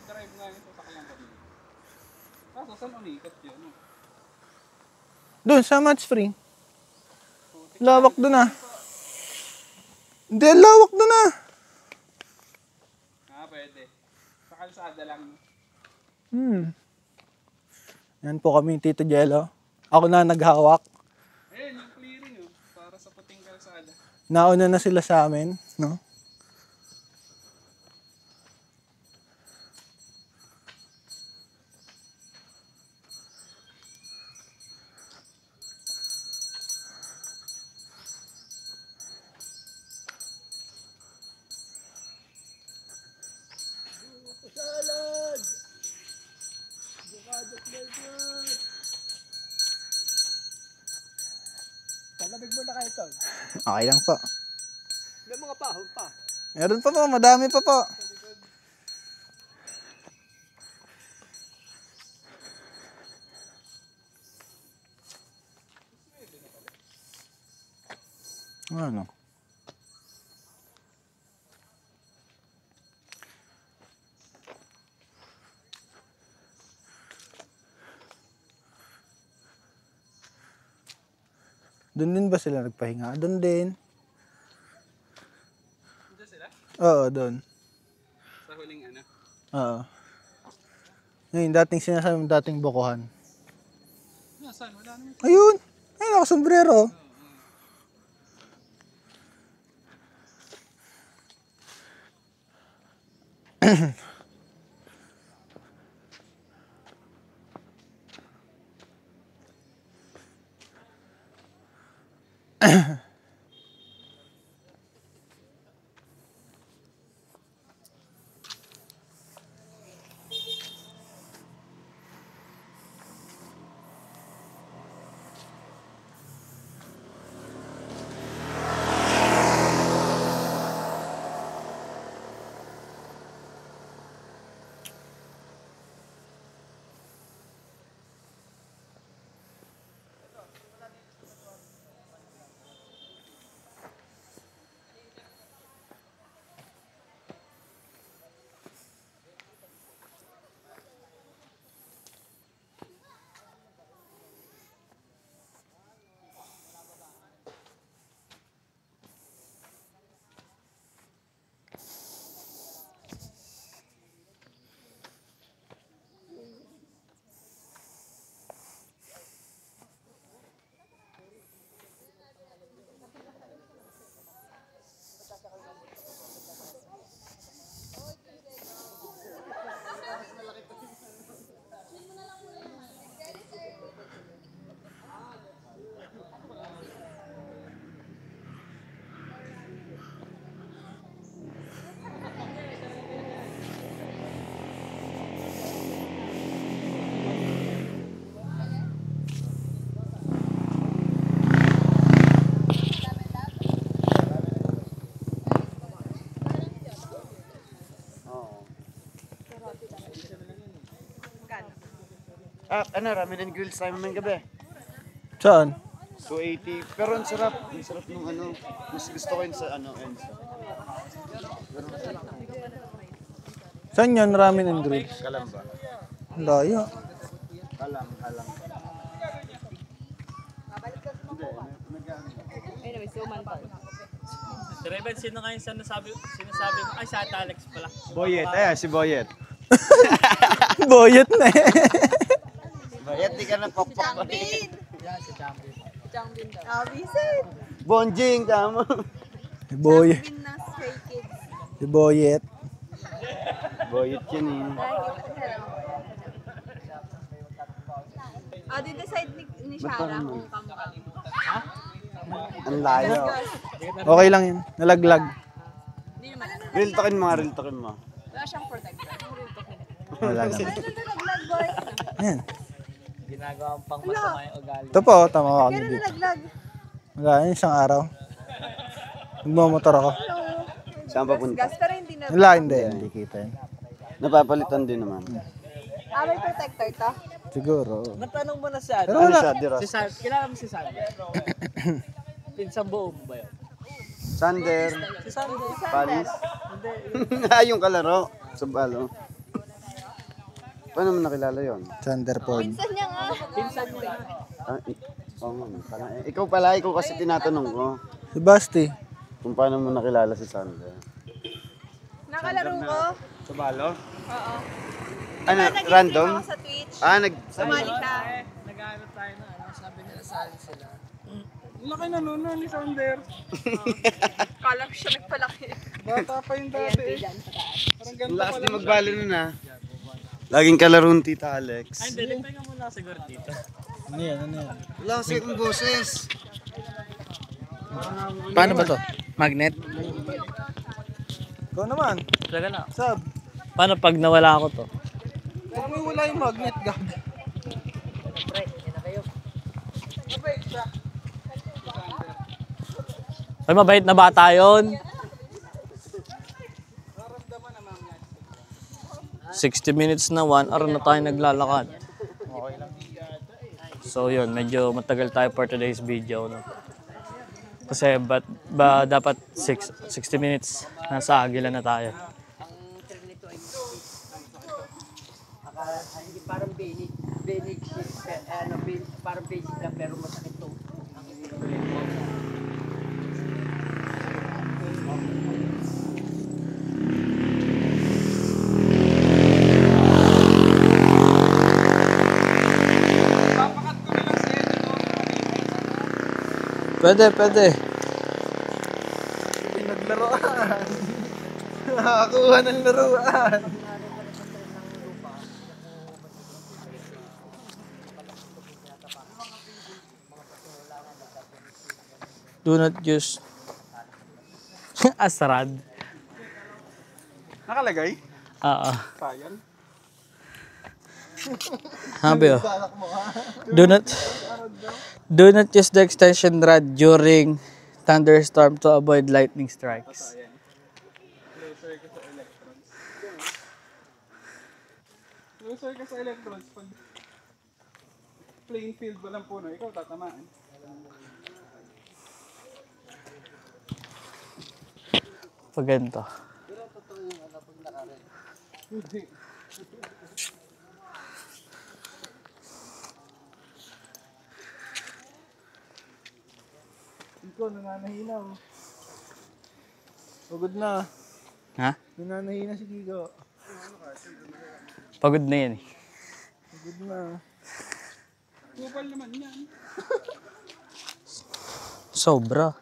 Drive nga yung sasakyan kanina. Kaso, saan umiikot yun? Doon, sa Mud Spring. Lawak doon ah. Hindi, lawak doon ah. Pwede. Sa kalsada lang. Yan po kami, Tito Jello. Ako na naghawak. Ayun, yung clearing oh. Para sa puting kalsada. Nauna na sila sa amin, no? Stone. Okay lang po. May mga pahon pa. Meron pa po, madami pa po. Ano? Doon din ba sila nagpahinga? Doon din. Doon sila? Oo, doon. Sa huling ano? Oo. Ngayon, dating sinasabi mo dating bukuhan. Nasaan? Wala naman. Ayun! Ayun, nakasombrero. Ah, ano, ramen and grills tayo mamayang gabi. Saan? 280. Pero ang sarap. Ang sarap nung ano. Mas gusto ko yun sa ano, Enzo. Saan yan? Ramen and grills. Kalamba. Ang layo. Halang. Anyway, suman pa. Si Raven, sino nga yung sinasabi mo? Ay, si Ate Alex pala. Boyet. Ayan, si Boyet. Boyot na eh. Boyet, di ka na pokpok. Changbin! Changbin daw. Ah, visit! Bonjing, tama. Si Boyet. Changbin na Stray Kids. Si Boyet. Boyet yun eh. Ah, di-decide ni Shara kung kamukha. Ang layo. Okay lang yun. Nalaglag. Hindi naman. Real talkin mo. Wala siyang protector. Wala lang. Nalaglag, boy. Ayan. Ginagawang pang masama yung ugali. Ito po, tama ako Kaya dito. nalaglag. Wala, yun isang araw. Nagmamotor ako. Saan papunta? Gas, pero hindi na. Wala, hindi kita yun. Napapalitan din naman. Ah, may protector to? Siguro. Natanong mo na si Ate. Pero Ano wala. siya, Diras? Kilala mo si Sander? Pinsang buo mo ba yun? Sander. Si Sander. Palis. Yung kalaro. Sa balo. Paano mo nakilala yun? Thunderpod. Pinsan niya nga. Pinsan mo na. Ikaw pala, ikaw kasi tinatanong ko. Si Basti. Kung paano mo nakilala si Sander. Nakalaro ko. Sa balo? Oo. Ano, Nag-stream random? ako sa Twitch. Sumali Sumali siya. Nag-ano tayo na, sabi nila sali sila. Laki na nun, ni Sander. Kala ko siya nagpalaki. Bata pa yung Ayan, dati. dyan sa taas. Parang Ang ganito lakas pa din lang. magbalo nun ah. Laging kalaro ni Tita Alex. Ay, hindi. Pahinga muna siguro dito. Ano yan? Wala kasi akong boses. Paano ba to? Magnet? Ikaw naman. Talaga na. Sab. Paano pag nawala ako to? Huwag mo wala yung magnet, gag. Ay, mabait na bata yun. 60 minutes na, 1 hour na tayo naglalakad. So yun, medyo matagal tayo for today's video. No? Kasi ba dapat 60 minutes, nasa Aguila na tayo. Ang tren nito ay hindi parang benig shit, parang basic lang pero masakit to. Pwede. Naglaruan. Nakakuha ng laruan. Do not use Asrad. Nakalagay? Oo. Sayang. Habi oh. Do not use the extension rod during thunderstorm to avoid lightning strikes. Closer ka sa electrons. Pag playing field walang puno, ikaw tatamaan. Pag ganito. Ikaw, nananahina oh. Pagod na. Ha? Nananahina si Kiko. Pagod na yan eh. Pagod na. Kupal naman yan. Sobra.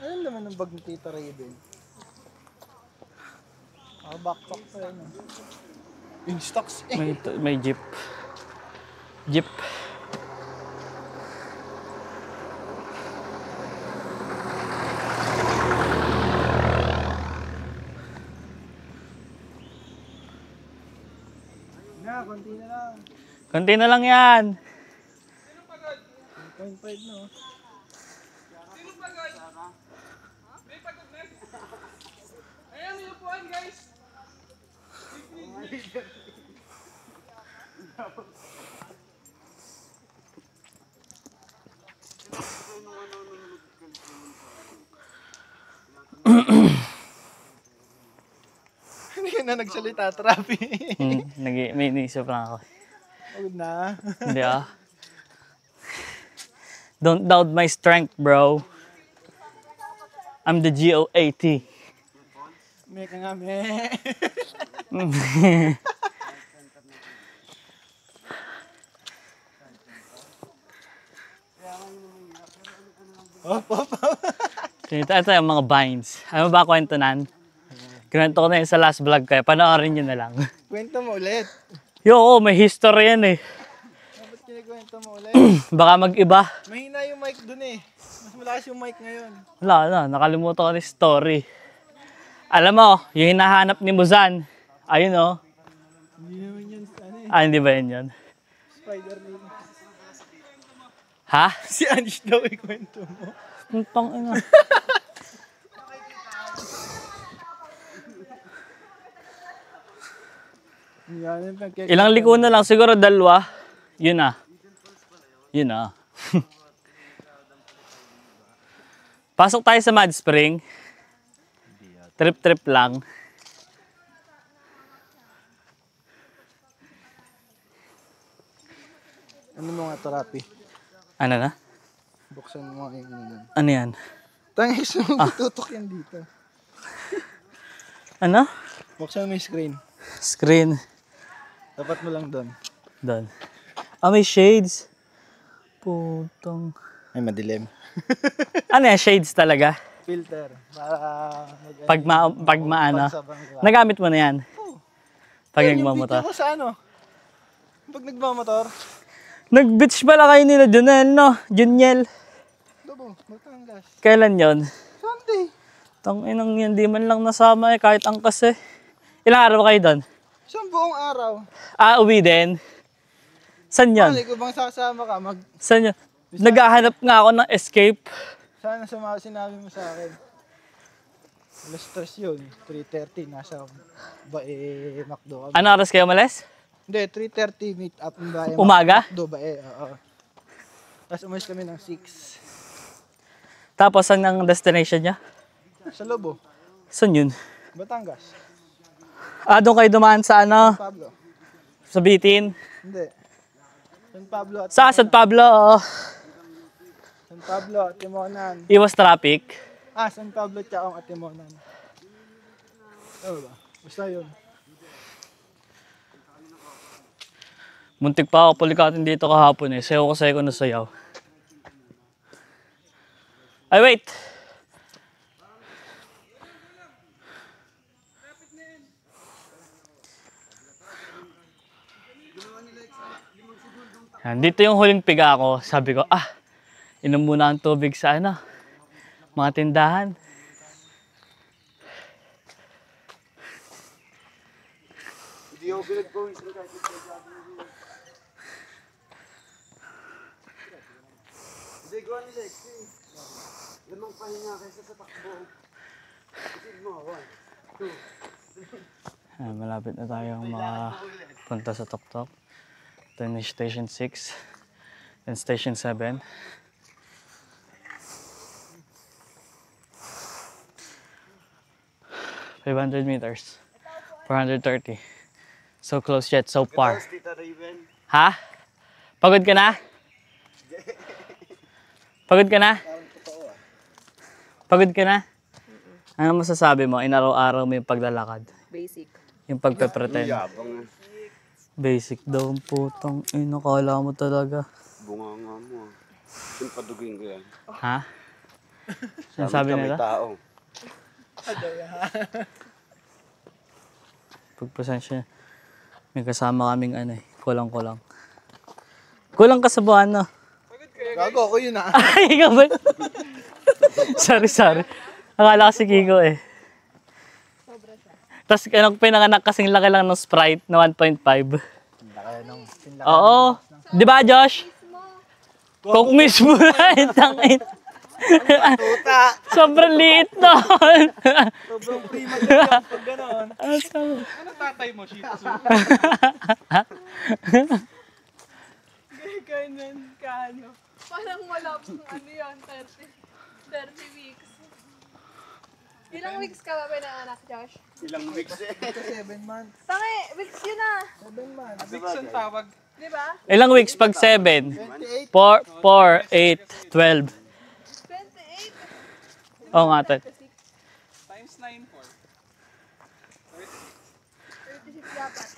Ano naman ang bag ni Tita Raven? Backpack pa yun ah. Yung stocks eh. May jeep. Jeep. Konti na lang. Konti na lang yan. 1.5 no. Ayan, may upuan guys. Hindi ka na nagsalita, Trapi. May inisip lang ako. Pagod na. Hindi ah. Don't doubt my strength, bro. I'm the GOAT. Meka nga, me. Ito yung mga vines. Ano ba kwento nan? Kinwento ko na yun sa last vlog ko. Panoorin nyo na lang. Kwento mo ulit. Yo, may history yan eh. Dapat kinikwento mo ulit. Baka mag-iba. Mahina yung mic dun eh. Mas malakas yung mic ngayon. Wala na, nakalimutan ko na yung story. Alam mo, yung hinahanap ni Muzan. Ayun oh. Hindi naman yun ano eh. Hindi ba yun yun? Spider-Man. Ha? Si Anish daw ikwento mo. Puntang ina. Ilang liko na lang, siguro 2. Yun na. Yun na. Pasok tayo sa Mud Spring. Trip-trip lang. Ano mo nga Trapi? Ano na? Buksan mo nga yung ano dun. Ano yan? Tangis mo, tutok yan dito. Ano? Buksan mo yung screen. Screen. Dapat mo lang doon. Doon. Ah, may shades. Putong. Ay, madilim. Ano yan? Shades talaga? Filter. Para Pag maano. sobrang liwanag. Nagamit mo na yan? Pag Yung nagmamotor. video ko sa ano? Pag nagmamotor. Nag-beach pala kayo nila Junel, no? Juniel. Dobo, Batangas. Kailan yon? Sunday. Tang inang yan, di man lang nasama eh, kahit angkas eh. Ilang araw kayo doon? Isang buong araw. Ah, uwi din? San yun? Mali ko bang sasama ka? San yun? Naghahanap nga ako ng escape. Sana sinabi mo sa akin. Alas 3 yun. 3:30. Nasa Macdo kami. Ano oras kayo malis? Hindi, 3:30 meet up. Bae, Umaga? Macdo, oo. Tapos umalis kami ng 6. Tapos saan ang destination niya? Sa Lobo, Saan yun? Batangas. Ah, doon kayo dumaan sa ano? Pablo. Sa Bitin? Hindi. San Pablo at Sa San Pablo, oh. San Pablo at Timonan. Iwas traffic. San Pablo Chaong at Timonan. Ano ba? Basta yun. Muntik pa ako pulikatin dito kahapon eh. Sayaw ko na sayaw. Ay, wait! Yan, dito yung huling piga ko. Sabi ko, inom muna ang tubig sa ano, mga tindahan. Hindi ako pinagpawisan kahit hindi gawa ni Lexi. Lamang pahinga kaysa sa takbo. Isip mo, 1, 2. Malapit na tayong punta sa Toktok. Ito yung Station 6. Then Station 7. $500 meters. 430. So close yet, so far. Tapos Tita Raven. Ha? Pagod ka na? Pagod ka na? Pagod ka na? Ano masasabi mo? Inaraw-araw mo yung paglalakad. Basic. Yung pagpe-pretend. Yabang na. Basic daw ang putang ina. Kala mo talaga. Bunga nga mo. Yung padugin ko yan. Ha? Ano sabi May nila? tao. Pagpasensya. May kasama kaming ano eh. Kulang-kulang. Kulang ka sa buwan, no? Gago ako yun Ay, ikaw ba? Sorry. Akala ko si Kiko eh. Tapos pinanganak kasing laki lang ng Sprite na 1.5. Oo. Di ba, Josh? Coke mismo na. Tangin. Sobrang liit nun. Sobrang prima din pag gano'n. Ano tatay mo, Shih Tzu? Ganyan ka, ano. Parang malapit ng ano yun, 30 weeks. Ilang weeks ka ba pinanganak, Josh? Ilang weeks eh. 7 months. Tangi, weeks yun ah. 7 months. Weeks ang tawag. Di ba? Ilang weeks pag 7? 4, 8, 12. 28. Oo nga, tol. Times 9 for. 36 dapat.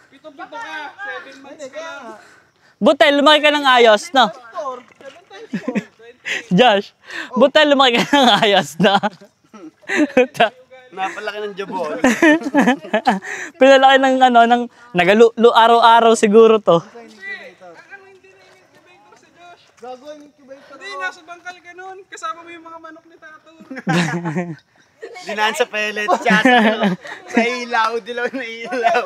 Pitong-pito ka. 7 months ka lang. Butel, lumaki ka ng ayos, no? Josh, butel, lumaki ka ng ayos, no? Napalaki ng jabon. Pinalaki ng ano, ng nagalulo araw-araw siguro to. Gago yung incubator. Hindi, nasa bangkal ka nun. Kasama mo yung mga manok ni Tato. Dinaan sa pellet chat. Sa ilaw, dilaw na ilaw.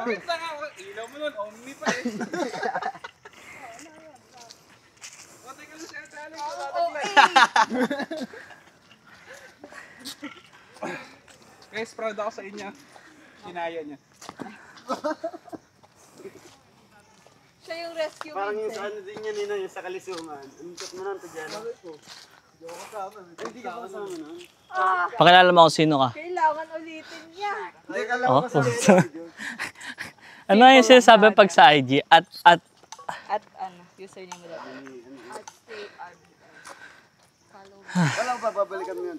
Wait lang ako. Ilaw mo nun, omni pa eh. Patay ka lang siya, challenge. Guys, proud ako sa inyo. Kinaya niya. Siya yung rescue Parang yung mates sa ano din yan, yung sa kalisuman. Ang chat mo lang to dyan. Hindi ka kasama nun. Pakilala mo kung sino ka. Kailangan ulitin niya. Hindi ka lang Oh, kasama. ano yung sinasabi pag sa IG? At, At ano, username mo daw. At stay Wala pa, babalikan mo yun.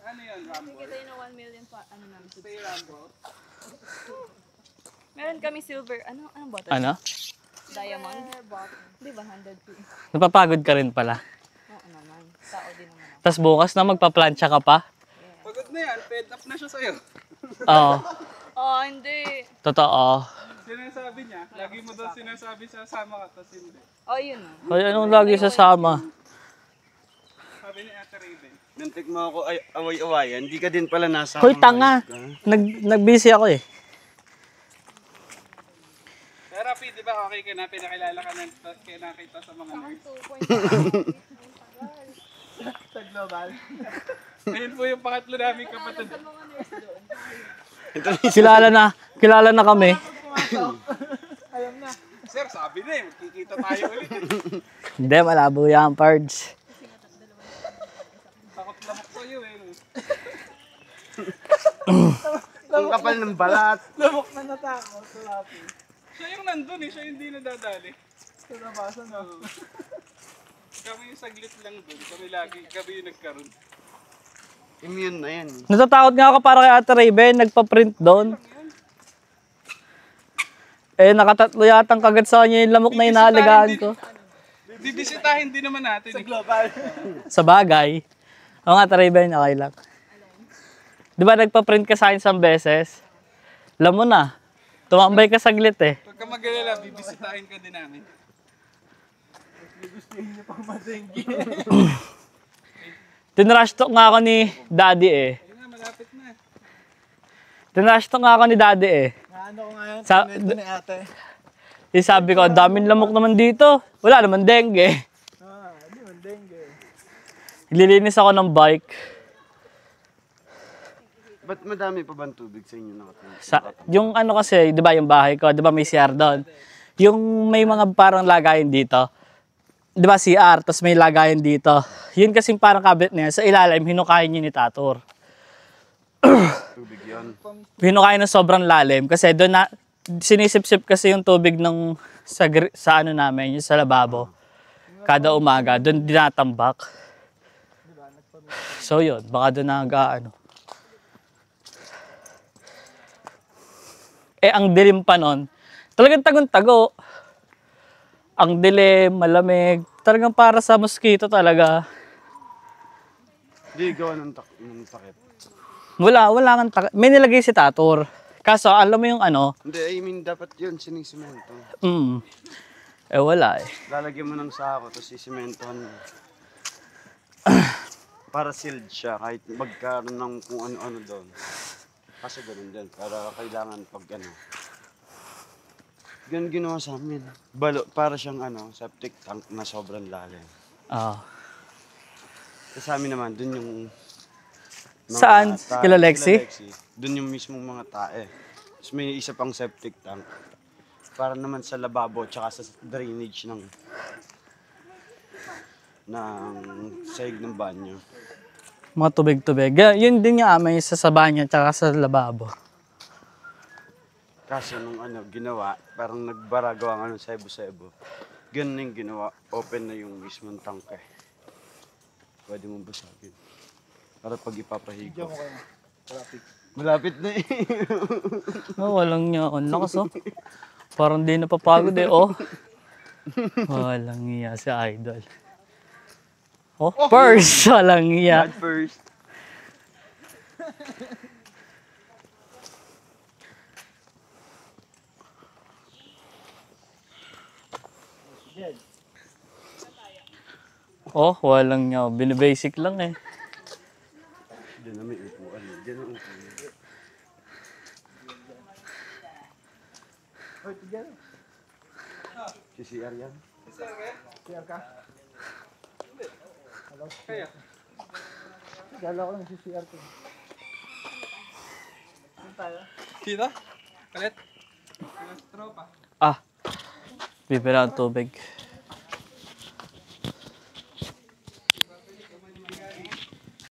Ano yun, Rambo? Kita yun na 1 million pa, ano namin. Meron kami silver, anong bottle? Ano? Diamond? Di ba 100 Napapagod ka rin pala. Oo naman. Tao din naman ako. Tapos bukas na magpa-plancha ka pa. Pagod na yan, fed up na siya sa'yo. Oo. Oh, hindi. Totoo. Sinasabi niya, lagi mo daw sinasabi sasama ka, tapos hindi. Oh, yun na. Ay, anong lagi sasama? Sabi ni Ate Raven. Nantik mo ako ay away-awayan, hindi ka din pala nasa. Hoy, tanga. Nag-busy ako eh. Pero Rafi, di ba okay ka na? Pinakilala ka na nakita sa mga nurse. Sa global. Ayun po yung pangatlo namin kapatid. Kilala na kami. Alam na. Sir, sabi na eh, magkikita tayo ulit. Hindi, malabo yan, Pards. Takot lamok sa'yo eh. Ang kapal ng balat. Lamok na natakot sa Rafi. Siya yung nandun eh, siya yung hindi nadadali. Sa nabasan no. Kami yung saglit lang dun, kami yung nagkaroon. Immune na yan. Natatakot nga ako para kay Ate Raven, nagpa-print doon. Eh, nakatatlo yatang kagat sa kanya yung lamok na inaalagaan ko. Bibisitahin din naman natin. Sa global. Sa bagay. Oo nga, Ate Raven, okay lang. Di ba nagpa-print ka sa akin isang beses? Alam mo na, tumambay ka saglit eh. Huwag ka mag-alala, bibisitahin ka din namin. Gustuhin niyo pang matinggi. Tinrush talk nga ako ni Daddy eh. Ayun nga, malapit na. Tinrush talk nga ako ni Daddy eh. Naano ko ngayon, Sa- komento ni ate. Sabi ko, daming lamok naman dito. Wala naman dengue. Di man dengue. Lilinis ako ng bike. Ba't madami pa ba ang tubig sa inyo nakatingin? Yung ano kasi, di ba yung bahay ko, di ba may CR doon? Yung may mga parang lagayan dito. Di ba CR, tapos may lagayan dito. Yun kasing parang cabinet niya, sa ilalim, hinukayin niya ni Tator. Tubig yun. Hinukayin ng sobrang lalim kasi doon na, sinisip-sip kasi yung tubig ng sa ano namin, yung sa lababo. Kada umaga, doon dinatambak. So yun, baka doon ano. Eh, ang dilim pa nun, talagang tagon-tago. Ang dilim, malamig, talagang para sa mosquito talaga. Hindi gawa ng takip. Wala kang may nilagay si Tator. Kaso, alam mo yung ano, Hindi, I mean, dapat yun, sinisemento. eh wala eh. Lalagyan mo ng sako, tapos sisimentohan mo. Para sealed siya, kahit magkaroon ng kung ano-ano doon. Kasi ganun din, para kailangan pag ano. Ganun ginawa sa amin. Para siyang septic tank na sobrang lalim. Ah. Kasi sa amin naman, dun yung... Saan? Kila Lexi? Dun yung mismong mga tae. Tapos may isa pang septic tank. Para naman sa lababo, tsaka sa drainage ng sahig ng banyo. Mga tubig-tubig. Yun din yung amay sa banyo tsaka sa lababo. Kaso nung ginawa, parang nagbara gawa sebo-sebo. Ganun yung ginawa, open na yung mismong tangke. Pwede mong basagin. Para pag ipapahigo. Diyan mo kayo. Traffic. Malapit na eh. Oh, walang niya. Ang lakas oh. Parang di napapagod eh, oh. Walang niya si Idol. Oh, first! Walang niya. God first. Oh, walang niya. Binibasic lang eh. Diyan na may upuan. Diyan ang upuan. Hoy, tigyan. Si CR yan. CR ka? Hello? Kaya? Gala ko lang si CR ko. Saan tayo? Dito? Kalit? Tropa. Ah, bibira ang tubig.